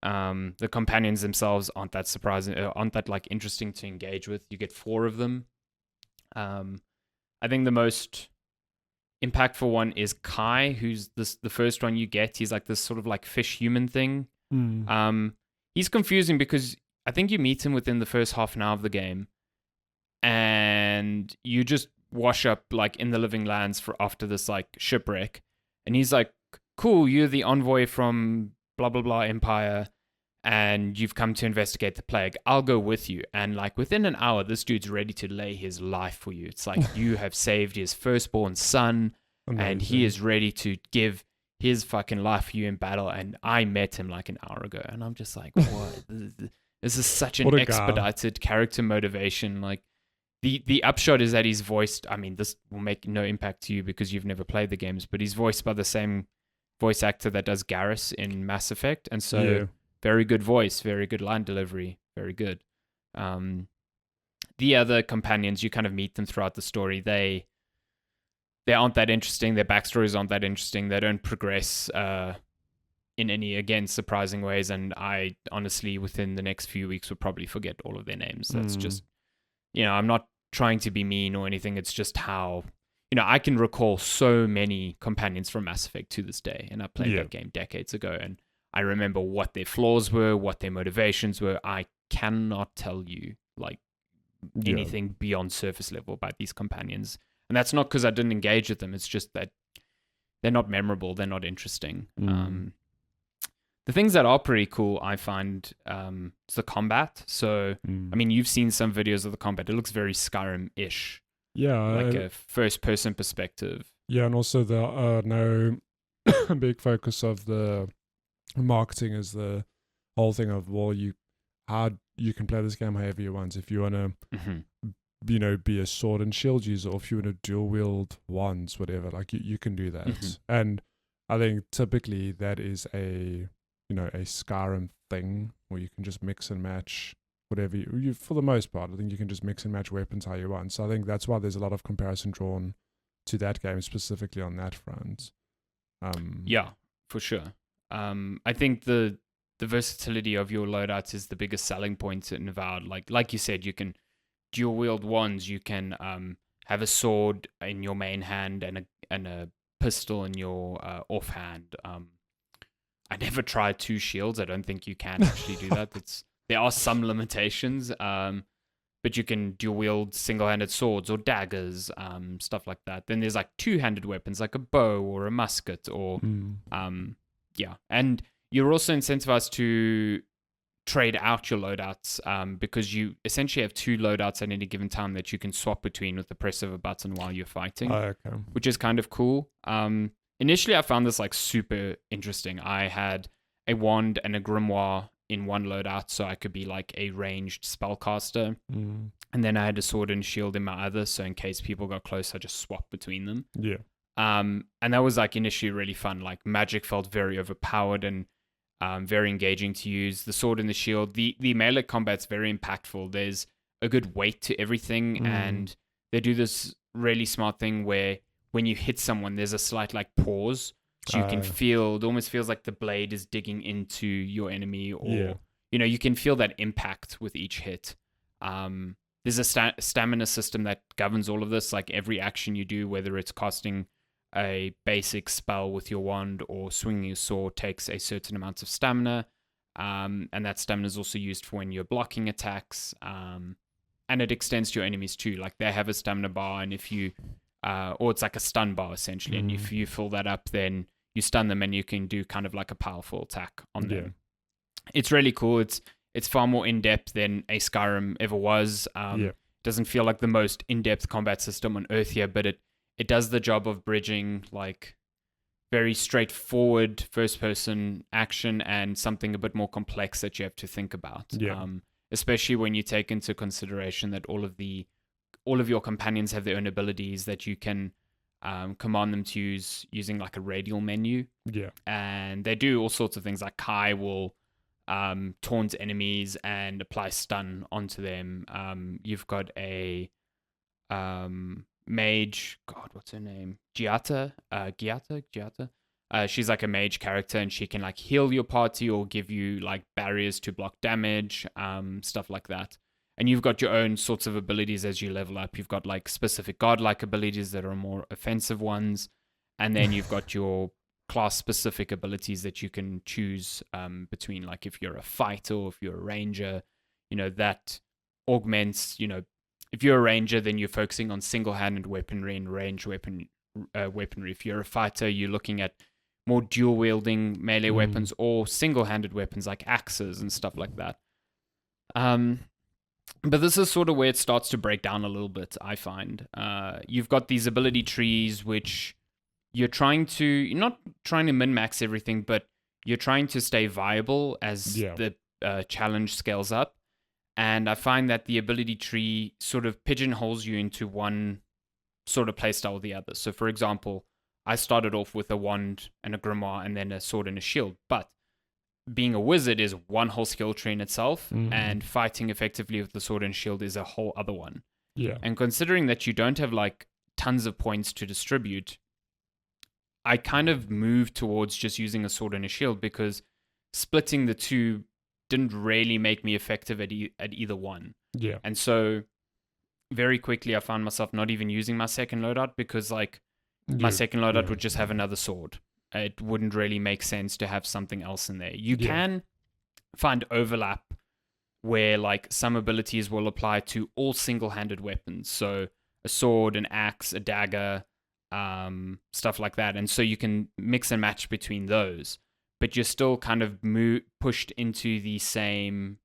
The companions themselves aren't that surprising, aren't that like interesting to engage with. You get 4 of them. I think the most impactful one is Kai, who's the first one you get. He's like this sort of like fish human thing. He's confusing because I think you meet him within the first half an hour of the game, and you just wash up like in the living lands for after this like shipwreck, and he's like, cool, you're the envoy from blah blah blah empire, and you've come to investigate the plague. I'll go with you. And like within an hour, this dude's ready to lay his life for you. It's like you have saved his firstborn son. Amazing. And he is ready to give his fucking life for you in battle. And I met him like an hour ago, and I'm just like, what? This is such an expedited character motivation. Like the upshot is that he's voiced. I mean, this will make no impact to you because you've never played the games, but he's voiced by the same voice actor that does Garrus in Mass Effect, and so very good voice, very good line delivery, very good. The other companions, you kind of meet them throughout the story. They aren't that interesting. Their backstories aren't that interesting. They don't progress in any, again, surprising ways. And I honestly, within the next few weeks, will probably forget all of their names. That's just, I'm not trying to be mean or anything. It's just how, I can recall so many companions from Mass Effect to this day. And I played that game decades ago. And I remember what their flaws were, what their motivations were. I cannot tell you, like, anything beyond surface level about these companions. And that's not because I didn't engage with them. It's just that they're not memorable. They're not interesting. The things that are pretty cool, I find, is the combat. So, I mean, you've seen some videos of the combat. It looks very Skyrim-ish. Yeah. Like a first-person perspective. Yeah, and also the no big focus of the marketing is the whole thing of, well, how you can play this game however you want. If you want to, be a sword and shield user, or if you want to dual wield wands, whatever, like you can do that. And I think typically that is a Skyrim thing where you can just mix and match whatever you for the most part. I think you can just mix and match weapons how you want. So I think that's why there's a lot of comparison drawn to that game specifically on that front. Yeah, for sure. I think the versatility of your loadouts is the biggest selling point in Avowed. Like you said, you can dual wield wands. You can have a sword in your main hand and a pistol in your offhand. I never tried two shields. I don't think you can actually do that. There are some limitations, but you can dual wield single-handed swords or daggers, stuff like that. Then there's like two-handed weapons like a bow or a musket or and you're also incentivized to trade out your loadouts because you essentially have two loadouts at any given time that you can swap between with the press of a button while you're fighting, which is kind of cool. Initially, I found this like super interesting. I had a wand and a grimoire in one loadout, so I could be like a ranged spellcaster. And then I had a sword and shield in my other, so in case people got close, I just swapped between them. Yeah. And that was like initially really fun. Like magic felt very overpowered and very engaging to use. The sword and the shield, the melee combat's very impactful. There's a good weight to everything, and they do this really smart thing where when you hit someone, there's a slight like pause, so you can feel. It almost feels like the blade is digging into your enemy, or you can feel that impact with each hit. There's a stamina system that governs all of this. Like every action you do, whether it's casting a basic spell with your wand or swinging your sword, takes a certain amount of stamina, and that stamina is also used for when you're blocking attacks, and it extends to your enemies too. Like they have a stamina bar, and if you or it's like a stun bar essentially, and if you fill that up, then you stun them and you can do kind of like a powerful attack on them. It's really cool. It's far more in-depth than a Skyrim ever was. Doesn't feel like the most in-depth combat system on Earth here, but it does the job of bridging like very straightforward first-person action and something a bit more complex that you have to think about. Especially when you take into consideration that all of your companions have their own abilities that you can command them to use using like a radial menu. And they do all sorts of things. Like Kai will taunt enemies and apply stun onto them. You've got a mage, God, what's her name? Giata. She's like a mage character, and she can like heal your party or give you like barriers to block damage, stuff like that. And you've got your own sorts of abilities as you level up. You've got like specific godlike abilities that are more offensive ones, and then you've got your class-specific abilities that you can choose between. Like if you're a fighter or if you're a ranger, that augments, if you're a ranger, then you're focusing on single-handed weaponry and range weaponry. If you're a fighter, you're looking at more dual-wielding melee weapons or single-handed weapons like axes and stuff like that. But this is sort of where it starts to break down a little bit, I find. You've got these ability trees, which you're not trying to min-max everything, but you're trying to stay viable as the challenge scales up. And I find that the ability tree sort of pigeonholes you into one sort of playstyle or the other. So, for example, I started off with a wand and a grimoire and then a sword and a shield. But being a wizard is one whole skill tree in itself, and fighting effectively with the sword and shield is a whole other one. Yeah. And considering that you don't have like tons of points to distribute, I kind of moved towards just using a sword and a shield because splitting the two didn't really make me effective at either one. Yeah. And so very quickly I found myself not even using my second loadout because like my second loadout would just have another sword. It wouldn't really make sense to have something else in there. You can find overlap where like some abilities will apply to all single-handed weapons. So a sword, an axe, a dagger, stuff like that. And so you can mix and match between those. But you're still kind of pushed into the same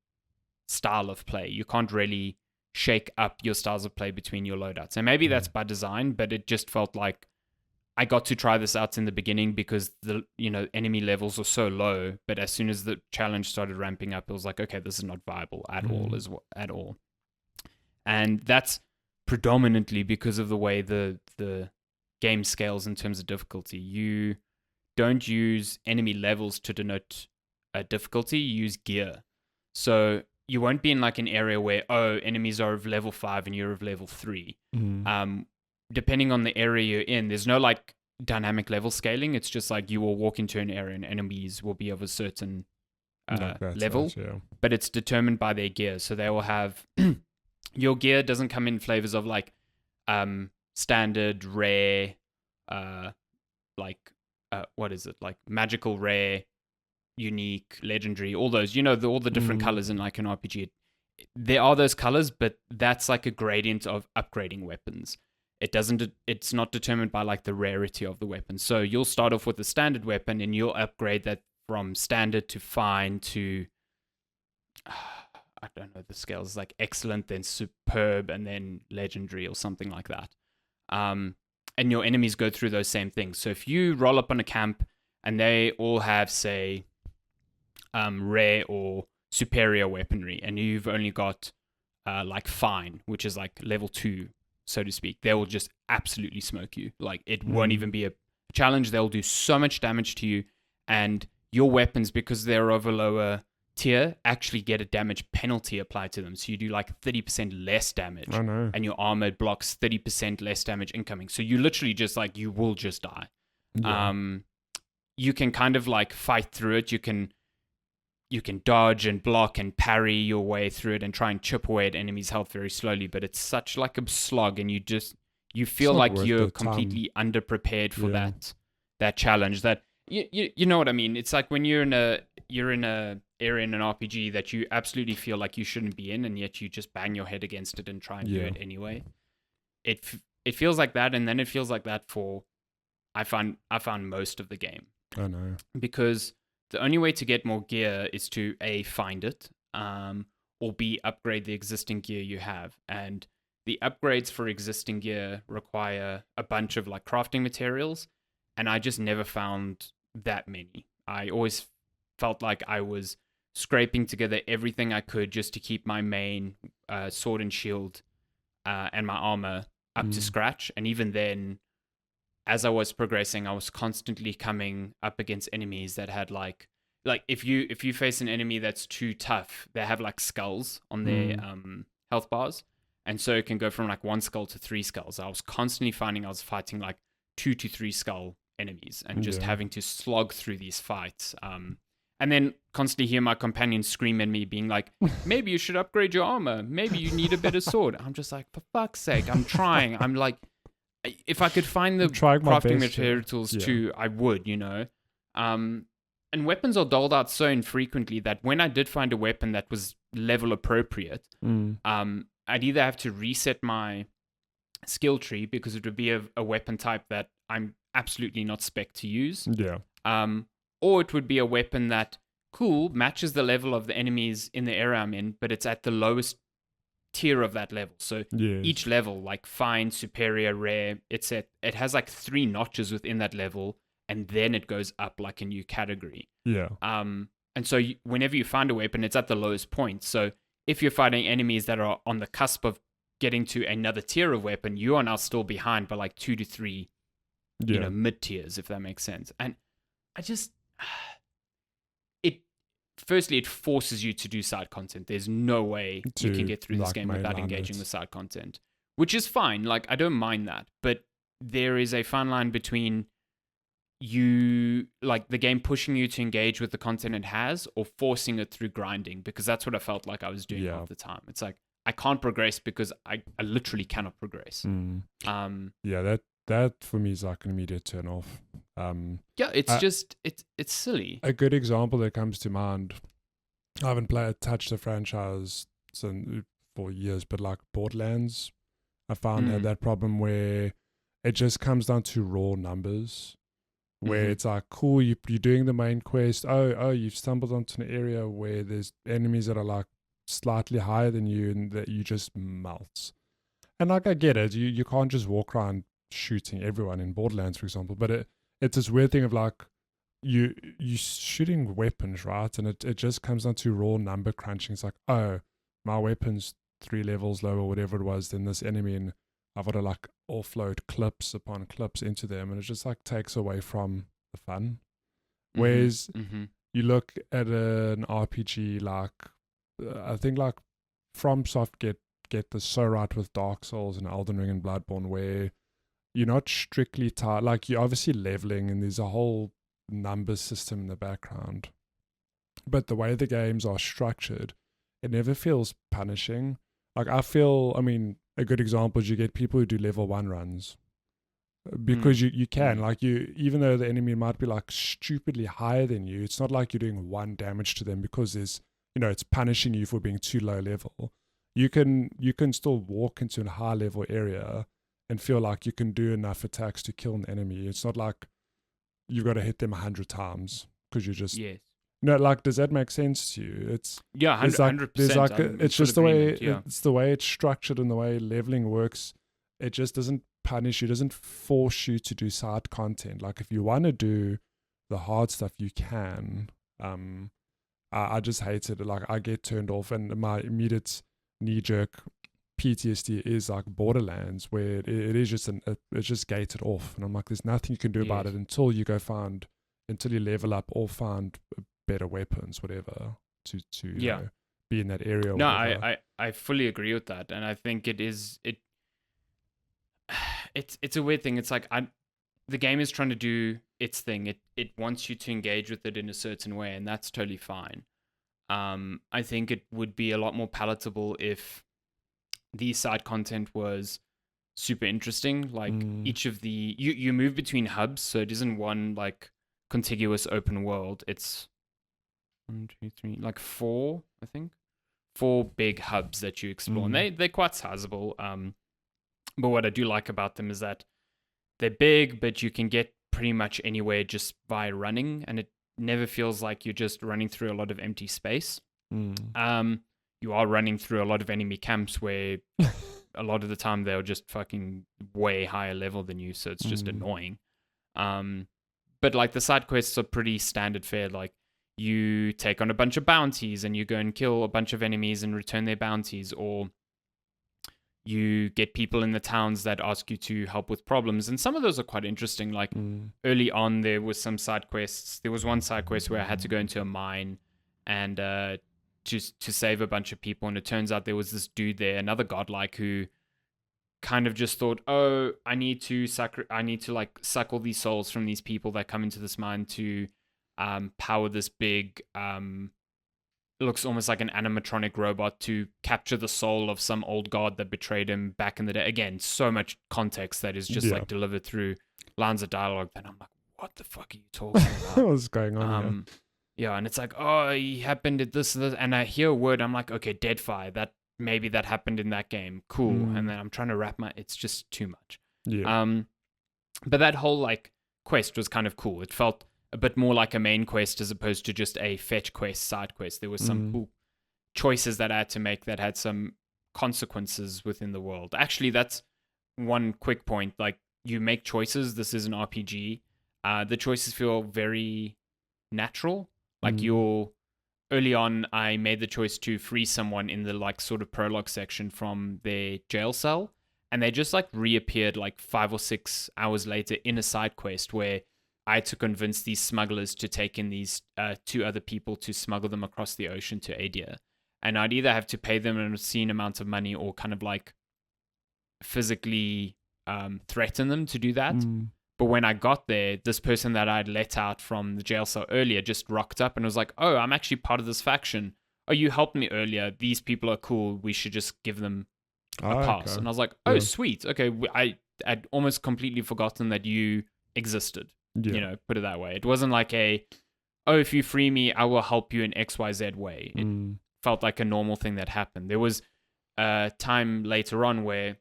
style of play. You can't really shake up your styles of play between your loadouts. And maybe that's by design, but it just felt like I got to try this out in the beginning because the enemy levels are so low. But as soon as the challenge started ramping up, it was like, okay, this is not viable at all. And that's predominantly because of the way the game scales in terms of difficulty. You don't use enemy levels to denote difficulty, you use gear. So you won't be in like an area where, enemies are of level 5 and you're of level 3. Depending on the area you're in, there's no like dynamic level scaling. It's just like you will walk into an area and enemies will be of a certain level, but it's determined by their gear. So they will have, your gear doesn't come in flavors of like standard, rare, what is it? Like magical, rare, unique, legendary, all those, all the different colors in like an RPG. There are those colors, but that's like a gradient of upgrading weapons. It's not determined by like the rarity of the weapon. So you'll start off with a standard weapon and you'll upgrade that from standard to fine to, I don't know the scales, like excellent, then superb, and then legendary or something like that. And your enemies go through those same things. So if you roll up on a camp and they all have, say, rare or superior weaponry, and you've only got like fine, which is like level 2, so to speak, they will just absolutely smoke you. Like it won't even be a challenge. They'll do so much damage to you, and your weapons, because they're of a lower tier, actually get a damage penalty applied to them. So you do like 30% less damage, and your armor blocks 30% less damage incoming. So you literally just like, you will just die. You can kind of like fight through it. You can dodge and block and parry your way through it and try and chip away at enemies' health very slowly, but it's such like a slog, and you feel like you're completely underprepared for that challenge. That you know what I mean? It's like when you're in a area in an RPG that you absolutely feel like you shouldn't be in, and yet you just bang your head against it and try and do it anyway. It feels like that, and then it feels like that for I found most of the game. I know. Because the only way to get more gear is to A, find it, or B, upgrade the existing gear you have. And the upgrades for existing gear require a bunch of like crafting materials, and I just never found that many. I always felt like I was scraping together everything I could just to keep my main sword and shield and my armor up to scratch. And even then, as I was progressing, I was constantly coming up against enemies that had like if you face an enemy that's too tough, they have like skulls on their health bars, and so it can go from like 1 skull to 3 skulls. I was constantly finding I was fighting like 2 to 3 skull enemies and just having to slog through these fights. And then constantly hear my companions scream at me, being like, maybe you should upgrade your armor. Maybe you need a better sword. I'm just like, for fuck's sake, I'm trying. I'm like, if I could find the crafting materials too, I would, And weapons are doled out so infrequently that when I did find a weapon that was level appropriate, I'd either have to reset my skill tree because it would be a weapon type that I'm absolutely not spec to use. Yeah. Or it would be a weapon that matches the level of the enemies in the area I'm in, but it's at the lowest tier of that level. So Yes. each level, like fine, superior, rare, it has like 3 notches within that level, and then it goes up like a new category. Yeah. And so whenever you find a weapon, it's at the lowest point. So if you're fighting enemies that are on the cusp of getting to another tier of weapon, you are now still behind by like 2 to 3, mid tiers, if that makes sense. And I just, firstly, it forces you to do side content. There's no way you can get through this game without engaging with side content, which is fine. Like, I don't mind that, but there is a fine line between the game pushing you to engage with the content it has, or forcing it through grinding, because that's what I felt like I was doing half the time. It's like, I can't progress because I literally cannot progress. That for me is like an immediate turn off. It's silly. A good example that comes to mind, I haven't touched the franchise for years, but like Borderlands, I found had that problem where it just comes down to raw numbers, where it's like, cool, you're doing the main quest. Oh, you've stumbled onto an area where there's enemies that are like slightly higher than you, and that you just melt. And like, I get it, you can't just walk around shooting everyone in Borderlands, for example, but it's this weird thing of like, you shooting weapons, right? And it just comes down to raw number crunching. It's like, oh, my weapon's 3 levels lower, whatever it was, than this enemy, and I've got to like offload clips upon clips into them, and it just like takes away from the fun. Whereas you look at an RPG like, I think like FromSoft get this so right with Dark Souls and Elden Ring and Bloodborne, where you're not strictly tied. Like, you're obviously leveling, and there's a whole number system in the background, but the way the games are structured, it never feels punishing. Like, I mean, a good example is you get people who do level 1 runs, because you can, like, even though the enemy might be like stupidly higher than you, it's not like you're doing 1 damage to them because there's, it's punishing you for being too low level. You can still walk into a high level area and feel like you can do enough attacks to kill an enemy. It's not like you've got to hit them 100 times because you just... Yes. No, like, does that make sense to you? It's 100%. There's like it's just the way it's the way it's structured and the way leveling works. It just doesn't punish you, doesn't force you to do side content. Like, if you want to do the hard stuff, you can. I just hate it. Like, I get turned off, and my immediate knee-jerk PTSD is like Borderlands, where it is just it's just gated off, and I'm like, there's nothing you can do about it until you level up or find better weapons, whatever, to be in that area. No, I fully agree with that, and I think it's a weird thing. It's like, the game is trying to do its thing. It wants you to engage with it in a certain way, and that's totally fine. I think it would be a lot more palatable if the side content was super interesting. Like, each of the you move between hubs, so it isn't one like contiguous open world. It's 1, 2, 3, like 4, I think. 4 big hubs that you explore, and they're quite sizable. But what I do like about them is that they're big, but you can get pretty much anywhere just by running, and it never feels like you're just running through a lot of empty space. You are running through a lot of enemy camps where a lot of the time they're just fucking way higher level than you, so it's just annoying. But like, the side quests are pretty standard fare. Like, you take on a bunch of bounties and you go and kill a bunch of enemies and return their bounties, or you get people in the towns that ask you to help with problems, and some of those are quite interesting. Like, early on, there was some side quests. There was one side quest where I had to go into a mine and just to save a bunch of people, and it turns out there was this dude there, another godlike, who kind of just thought, oh, I need to like suck all these souls from these people that come into this mine to power this big it looks almost like an animatronic robot to capture the soul of some old god that betrayed him back in the day. Again, so much context that is just like delivered through lines of dialogue that I'm like, what the fuck are you talking about? What's going on here? Yeah, and it's like, oh, he happened at this, and I hear a word, I'm like, okay, Deadfire, maybe that happened in that game. Cool. And then I'm trying to it's just too much. Yeah. But that whole like quest was kind of cool. It felt a bit more like a main quest as opposed to just a fetch quest, side quest. There was some cool choices that I had to make that had some consequences within the world. Actually, that's one quick point. Like, you make choices. This is an RPG. The choices feel very natural. Like, early on, I made the choice to free someone in the like sort of prologue section from their jail cell, and they just like reappeared like 5 or 6 hours later in a side quest where I had to convince these smugglers to take in these 2 other people to smuggle them across the ocean to Adia. And I'd either have to pay them an obscene amount of money or kind of like physically threaten them to do that. But when I got there, this person that I'd let out from the jail cell earlier just rocked up and was like, oh, I'm actually part of this faction. Oh, you helped me earlier. These people are cool. We should just give them a pass. Okay. And I was like, oh, sweet. Okay, I'd almost completely forgotten that you existed. You know, put it that way. It wasn't like oh, if you free me, I will help you in XYZ way. It felt like a normal thing that happened. There was a time later on where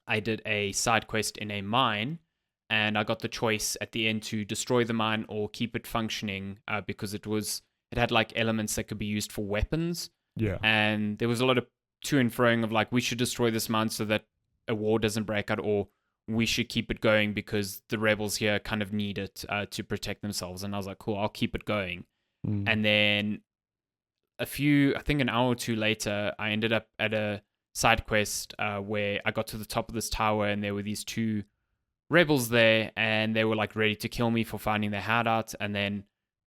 I did a side quest in a mine, and I got the choice at the end to destroy the mine or keep it functioning because it had like elements that could be used for weapons. Yeah. And there was a lot of to and froing of like, we should destroy this mine so that a war doesn't break out, or we should keep it going because the rebels here kind of need it to protect themselves. And I was like, cool, I'll keep it going. And then I think an hour or two later, I ended up at a side quest where I got to the top of this tower and there were these 2 rebels there, and they were like ready to kill me for finding their hideout. And then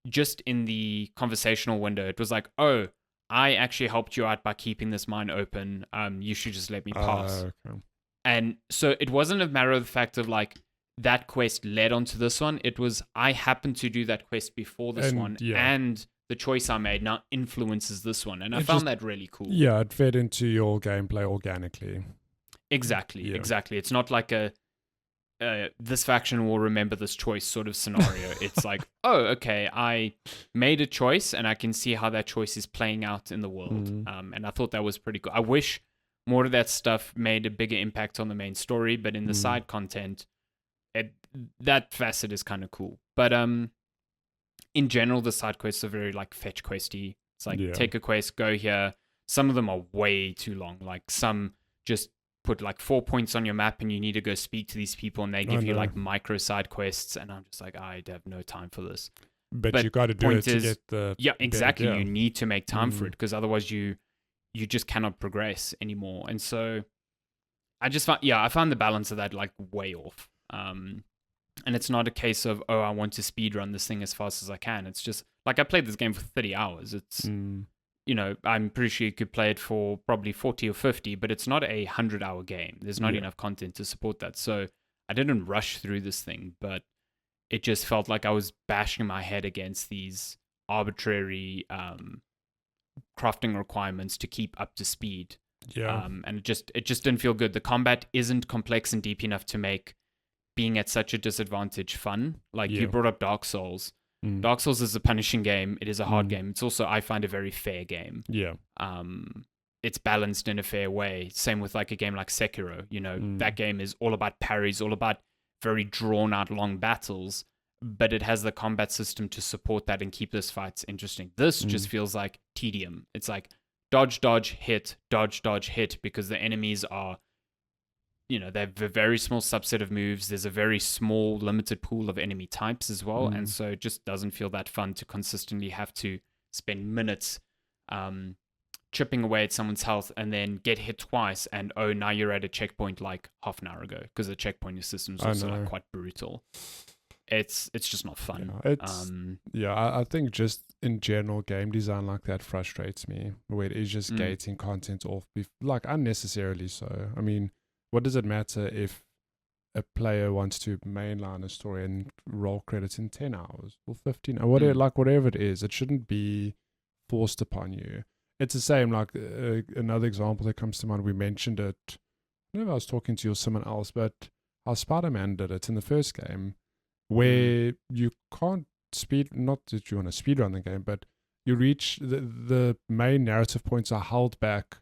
just in the conversational window, it was like, oh, I actually helped you out by keeping this mine open. You should just let me pass. Okay. And so it wasn't a matter of the fact of like that quest led onto this one. It was I happened to do that quest before this one, and the choice I made now influences this one. And I found that really cool. Yeah, it fed into your gameplay organically. Exactly. It's not like this faction will remember this choice sort of scenario. It's like, oh, okay, I made a choice and I can see how that choice is playing out in the world. And I thought that was pretty cool. I wish more of that stuff made a bigger impact on the main story, but in the side content, that facet is kind of cool. But in general, the side quests are very like fetch questy. It's like take a quest, go here. Some of them are way too long. Like some just put like 4 points on your map and you need to go speak to these people and they give you like micro side quests, and I'm just like, I have no time for this. But you got to do it to get the exactly. You need to make time for it because otherwise you just cannot progress anymore. And so I just found the balance of that like way off. And it's not a case of, oh, I want to speedrun this thing as fast as I can. It's just like I played this game for 30 hours. It's you know, I'm pretty sure you could play it for probably 40 or 50, but it's not a 100-hour game. There's not enough content to support that. So I didn't rush through this thing, but it just felt like I was bashing my head against these arbitrary crafting requirements to keep up to speed. And it just didn't feel good. The combat isn't complex and deep enough to make being at such a disadvantage fun. Like you brought up Dark Souls. Dark Souls is a punishing game. It is a hard game. It's also, I find, a very fair game. It's balanced in a fair way. Same with like a game like Sekiro. You know, that game is all about parries, all about very drawn out long battles, but it has the combat system to support that and keep those fights interesting. This just feels like tedium. It's like dodge, hit, dodge, hit, because the enemies are, you know, they have a very small subset of moves. There's a very small, limited pool of enemy types as well. And so it just doesn't feel that fun to consistently have to spend minutes chipping away at someone's health and then get hit twice. And, oh, now you're at a checkpoint like half an hour ago, because the checkpoint system is also like quite brutal. It's just not fun. I think just in general, game design like that frustrates me, where it is just gating content off, like unnecessarily so. I mean, what does it matter if a player wants to mainline a story and roll credits in 10 hours or 15 or whatever, like whatever it is? It shouldn't be forced upon you. It's the same, like another example that comes to mind, we mentioned it, I don't know if I was talking to you or someone else, but how Spider-Man did it in the first game, where you can't not that you want to speedrun the game, but you reach the main narrative points are held back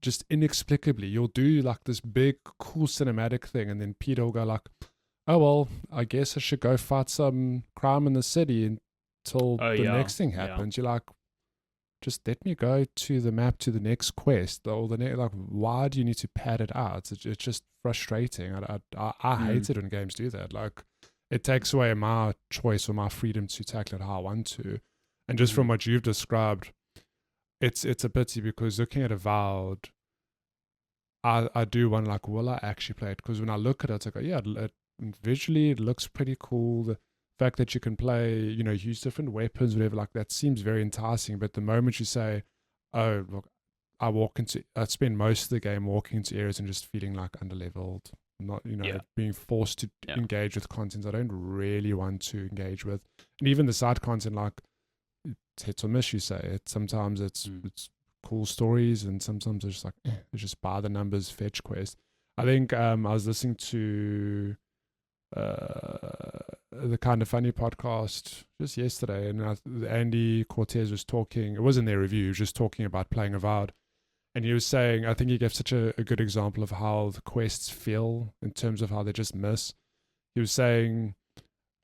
just inexplicably, you'll do like this big, cool cinematic thing, and then Peter will go like, "Oh well, I guess I should go fight some crime in the city until Oh the yeah, next thing yeah. happens." You're like, just let me go to the map to the next quest, or like, why do you need to pad it out? It's just frustrating. I hate it when games do that. Like, it takes away my choice or my freedom to tackle it how I want to. And just from what you've described, it's a pity, because looking at Avowed, I do wonder, like, will I actually play it? Because when I look at it, I go, yeah, visually it looks pretty cool. The fact that you can play, use different weapons, whatever, like that seems very enticing. But the moment you say, oh, look, I spend most of the game walking into areas and just feeling like underleveled, not, being forced to engage with content I don't really want to engage with. And even the side content, like, it's hit or miss, you say it. Sometimes it's cool stories, and sometimes it's just like, it's just by the numbers fetch quest. I think I was listening to the Kind of Funny podcast just yesterday, and Andy Cortez was talking. It wasn't their review, he was just talking about playing Avowed. And he was saying, I think he gave such a good example of how the quests feel in terms of how they just miss. He was saying,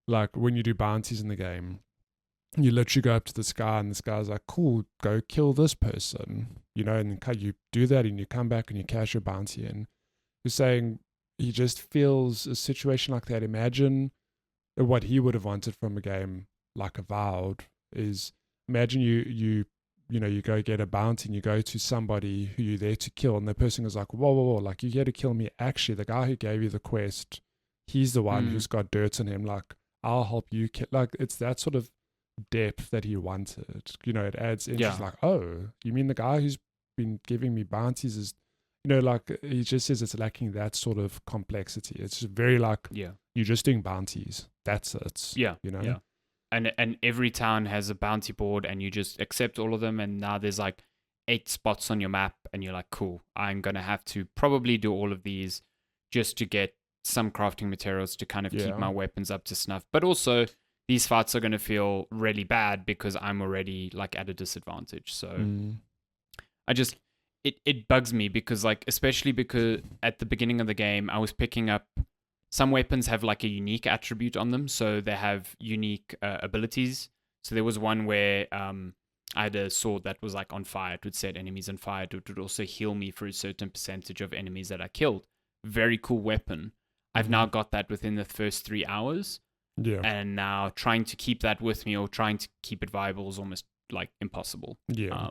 like, when you do bounties in the game, you literally go up to the sky, and the sky's like, cool, go kill this person, and you do that, and you come back and you cash your bounty in. He's saying he just feels a situation like that. Imagine what he would have wanted from a game like Avowed is, imagine you go get a bounty and you go to somebody who you're there to kill, and the person is like, whoa, like, you're here to kill me. Actually, the guy who gave you the quest, he's the one who's got dirt on him. Like, I'll help you kill. Like, it's that sort of depth that he wanted. It adds interest. Like, oh, you mean the guy who's been giving me bounties is, like, he just says it's lacking that sort of complexity. It's very like, you're just doing bounties. That's it. Yeah. And every town has a bounty board, and you just accept all of them, and now there's like 8 spots on your map, and you're like, cool, I'm gonna have to probably do all of these just to get some crafting materials to kind of keep my weapons up to snuff. But also, these fights are going to feel really bad because I'm already like at a disadvantage. So it bugs me because, like, especially because at the beginning of the game, I was picking up some weapons have like a unique attribute on them. So they have unique abilities. So there was one where I had a sword that was like on fire. It would set enemies on fire. It would also heal me for a certain percentage of enemies that I killed. Very cool weapon. I've now got that within the first 3 hours. Yeah. And now trying to keep that with me or trying to keep it viable is almost like impossible. Yeah.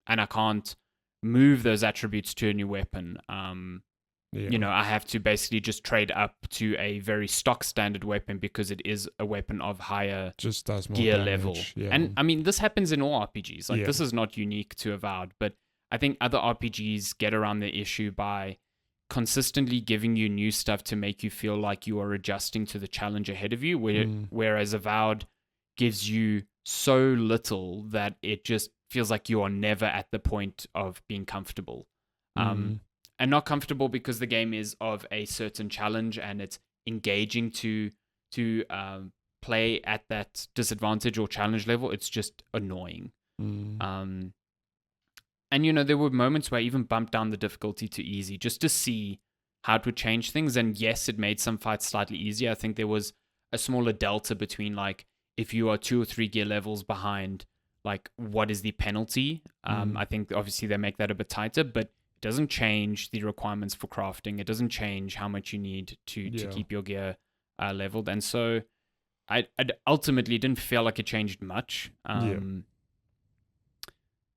And I can't move those attributes to a new weapon. I have to basically just trade up to a very stock standard weapon because it is a weapon of higher just does more gear damage. level. Yeah. And I mean, this happens in all RPGs. Like, this is not unique to Avowed, but I think other RPGs get around the issue by consistently giving you new stuff to make you feel like you are adjusting to the challenge ahead of you, whereas Avowed gives you so little that it just feels like you are never at the point of being comfortable. And not comfortable because the game is of a certain challenge and it's engaging to play at that disadvantage or challenge level. It's just annoying. And, there were moments where I even bumped down the difficulty to easy just to see how it would change things. And yes, it made some fights slightly easier. I think there was a smaller delta between, like, if you are 2 or 3 gear levels behind, like, what is the penalty? I think obviously they make that a bit tighter, but it doesn't change the requirements for crafting. It doesn't change how much you need to keep your gear leveled. And so I ultimately didn't feel like it changed much.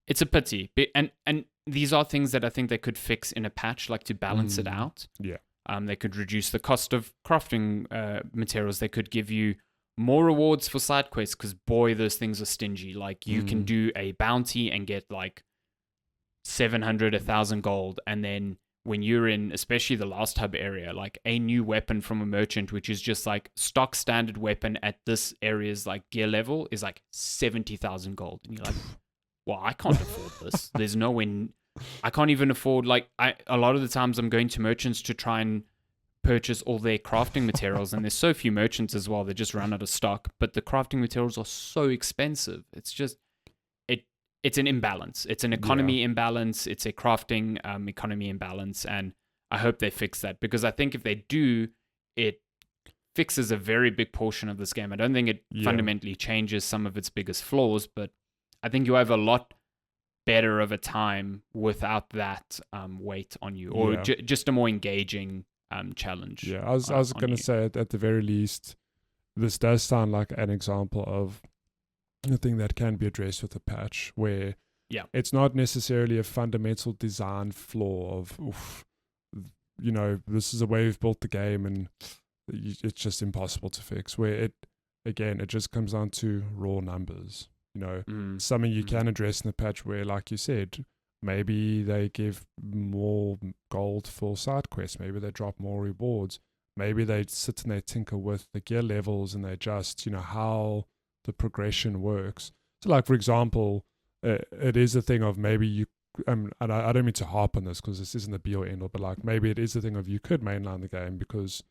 It's a pity. And these are things that I think they could fix in a patch, like to balance it out. Yeah. They could reduce the cost of crafting materials. They could give you more rewards for side quests because, boy, those things are stingy. Like, you can do a bounty and get like 700, 1,000 gold. And then when you're in, especially the last hub area, like a new weapon from a merchant, which is just like stock standard weapon at this area's like gear level, is like 70,000 gold. And you're like, well, I can't afford this. There's no way. I can't even afford, like, a lot of the times I'm going to merchants to try and purchase all their crafting materials, and there's so few merchants as well. They just run out of stock, but the crafting materials are so expensive. It's just, it's an imbalance. It's an economy imbalance. It's a crafting economy imbalance, and I hope they fix that, because I think if they do, it fixes a very big portion of this game. I don't think it fundamentally changes some of its biggest flaws, but I think you have a lot better of a time without that weight on you, or just a more engaging challenge. Yeah, I was going to say at the very least, this does sound like an example of a thing that can be addressed with a patch, where it's not necessarily a fundamental design flaw of, this is the way we've built the game and it's just impossible to fix, where it just comes down to raw numbers. Something you can address in the patch where, like you said, maybe they give more gold for side quests, maybe they drop more rewards, maybe they sit and they tinker with the gear levels and they adjust, how the progression works. So, like, for example, it is a thing of maybe you, and I don't mean to harp on this because this isn't the be or end all, but like maybe it is a thing of you could mainline the game because,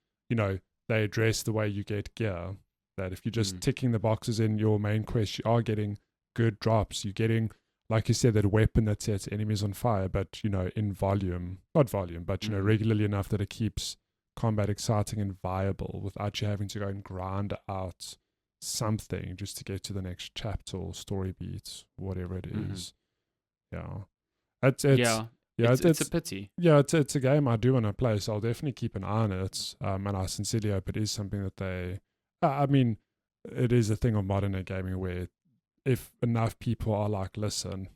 they address the way you get gear. That if you're just ticking the boxes in your main quest, you are getting good drops. You're getting, like you said, that weapon that sets enemies on fire, but, in volume, not volume, but, regularly enough that it keeps combat exciting and viable without you having to go and grind out something just to get to the next chapter or story beats, whatever it is. It's a pity. Yeah, it's a game I do want to play, so I'll definitely keep an eye on it. And I sincerely hope it is something that they... I mean, it is a thing of modern day gaming where if enough people are like, listen,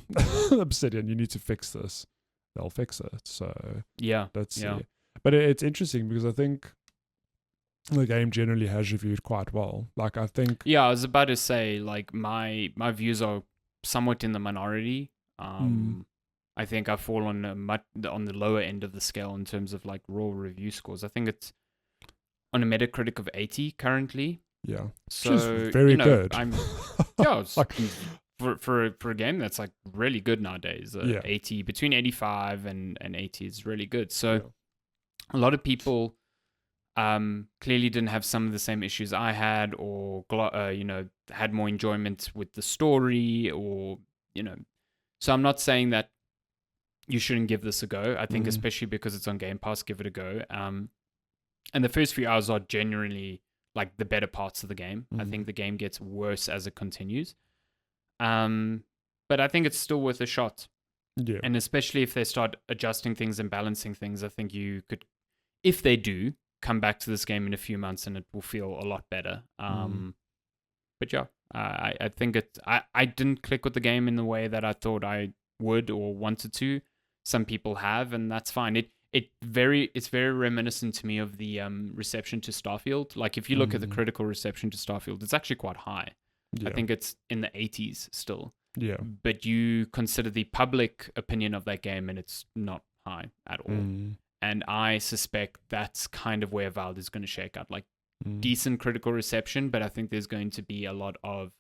Obsidian, you need to fix this, they'll fix it. So let's see. But it's interesting because I think the game generally has reviewed quite well. Like, I think... Yeah, I was about to say, like, my views are somewhat in the minority. I think I fall on the lower end of the scale in terms of, like, raw review scores. I think it's on a Metacritic of 80 currently. Yeah. So, which is very good. It's like, for a game that's, like, really good nowadays. 80, between 85 and 80 is really good. So a lot of people clearly didn't have some of the same issues I had, or had more enjoyment with the story, or so I'm not saying that you shouldn't give this a go. I think especially because it's on Game Pass, give it a go. And the first few hours are genuinely like the better parts of the game. I think the game gets worse as it continues. But I think it's still worth a shot. Yeah. And especially if they start adjusting things and balancing things, I think you could, if they do, come back to this game in a few months and it will feel a lot better. But I think I didn't click with the game in the way that I thought I would or wanted to. Some people have, and that's fine. It's very reminiscent to me of the reception to Starfield. Like, if you look at the critical reception to Starfield, it's actually quite high. I think it's in the 80s still. Yeah. But you consider the public opinion of that game and it's not high at all. And I suspect that's kind of where Avowed is going to shake out. Like, decent critical reception, but I think there's going to be a lot of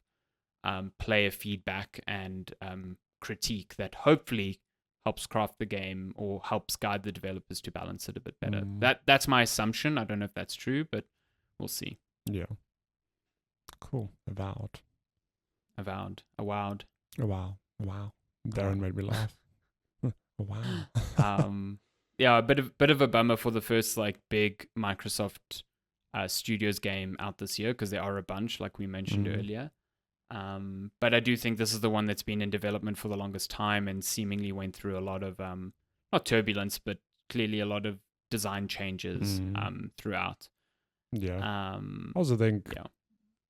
player feedback and critique that hopefully helps craft the game or helps guide the developers to balance it a bit better. That's my assumption. I don't know if that's true, but we'll see. Yeah. Cool. Avowed. A wow. Darren made me laugh. Wow. A bit of a bummer for the first, like, big Microsoft Studios game out this year, because there are a bunch, like we mentioned earlier. But I do think this is the one that's been in development for the longest time and seemingly went through a lot of not turbulence, but clearly a lot of design changes throughout. I also think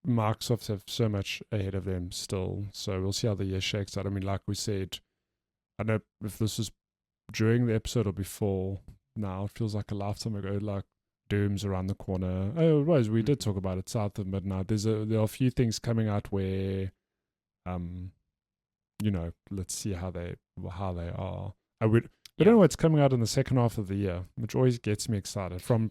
Microsoft have so much ahead of them still, so we'll see how the year shakes out. I mean, like we said, I don't know if this was during the episode or before. Now it feels like a lifetime ago. Like, Doom's around the corner. Oh, Rose, we did talk about it. South of midnight. There are a few things coming out where, let's see how they are. We don't know what's coming out in the second half of the year, which always gets me excited from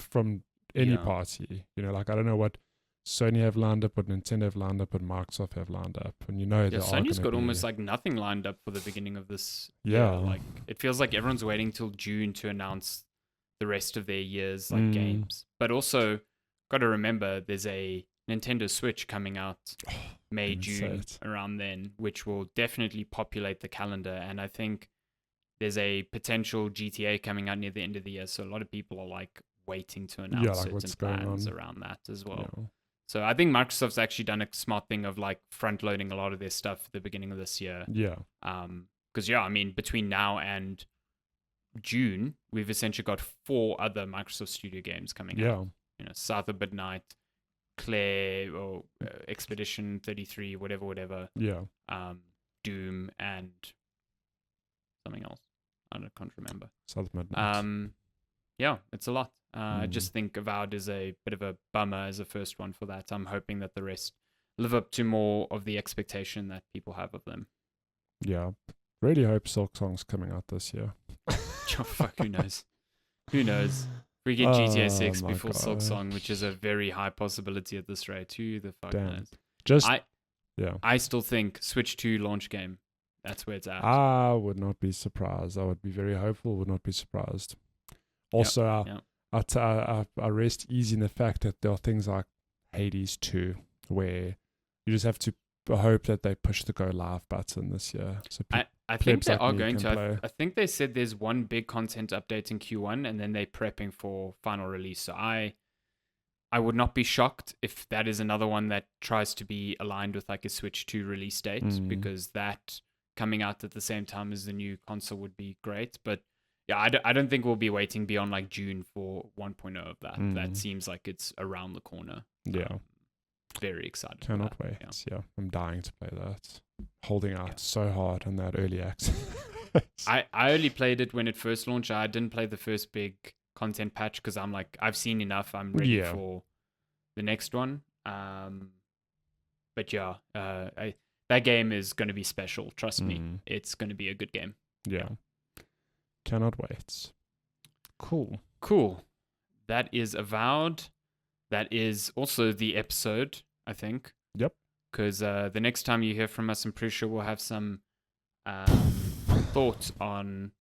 any party. Like, I don't know what Sony have lined up, what Nintendo have lined up, what Microsoft have lined up, and Sony's got almost like nothing lined up for the beginning of this. year. Like, it feels like everyone's waiting till June to announce the rest of their year's like games. But also, got to remember, there's a Nintendo Switch coming out May, Even say June, it. around then, which will definitely populate the calendar. And I think there's a potential GTA coming out near the end of the year, so a lot of people are like waiting to announce Yeah, like certain what's going plans on. around that as well. Yeah. So I think Microsoft's actually done a smart thing of like front loading a lot of their stuff at the beginning of this year. Yeah. Because I mean, between now and June, we've essentially got 4 other Microsoft Studio games coming out. Yeah. South of Midnight, Claire, or Expedition 33, whatever. Yeah. Doom and something else. I can't remember. South Midnight. Yeah, it's a lot. I just think Avowed is a bit of a bummer as a first one for that. I'm hoping that the rest live up to more of the expectation that people have of them. Yeah. Really hope Silk Song's coming out this year. Oh, fuck, who knows? Who knows? If we get GTA 6 before Silk Song, which is a very high possibility at this rate. Who the fuck knows? I still think Switch 2 launch game. That's where it's at. I would not be surprised. I would be very hopeful, would not be surprised. Also, I rest easy in the fact that there are things like Hades 2, where you just have to hope that they push the go live button this year. So I think they are going to. play. I think they said there's one big content update in Q1, and then they're prepping for final release. So I would not be shocked if that is another one that tries to be aligned with like a Switch 2 release date, because that coming out at the same time as the new console would be great. But yeah, I don't think we'll be waiting beyond like June for 1.0 of that. That seems like it's around the corner. Yeah. Very excited. Cannot wait. Yeah, I'm dying to play that. Holding out so hard on that early access. I only played it when it first launched. I didn't play the first big content patch because I'm like, I've seen enough. I'm ready for the next one. But yeah, that game is going to be special. Trust me. It's going to be a good game. Yeah. Cannot wait. Cool. That is Avowed. That is also the episode, I think. Yep. Because the next time you hear from us, I'm pretty sure we'll have some thoughts on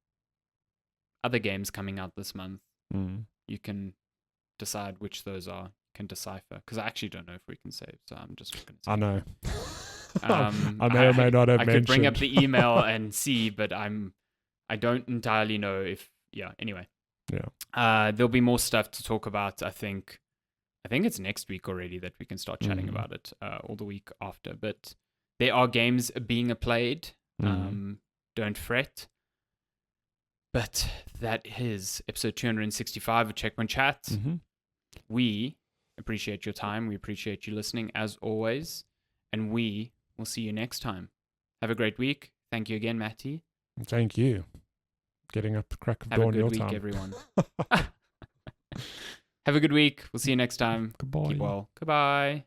other games coming out this month. You can decide which those are. You can decipher. Because I actually don't know if we can save, so I'm just going to say. I know. I may or may not have I mentioned. could bring up the email and see, but I don't entirely know if. Yeah. Anyway. Yeah. There'll be more stuff to talk about. I think it's next week already that we can start chatting about it, or the week after. But there are games being played. Don't fret. But that is episode 265 of Checkpoint Chat. We appreciate your time. We appreciate you listening as always. And we will see you next time. Have a great week. Thank you again, Matty. Thank you. Getting up the crack of dawn your time. Have a good week, everyone. Have a good week. We'll see you next time. Goodbye. Keep well. Goodbye.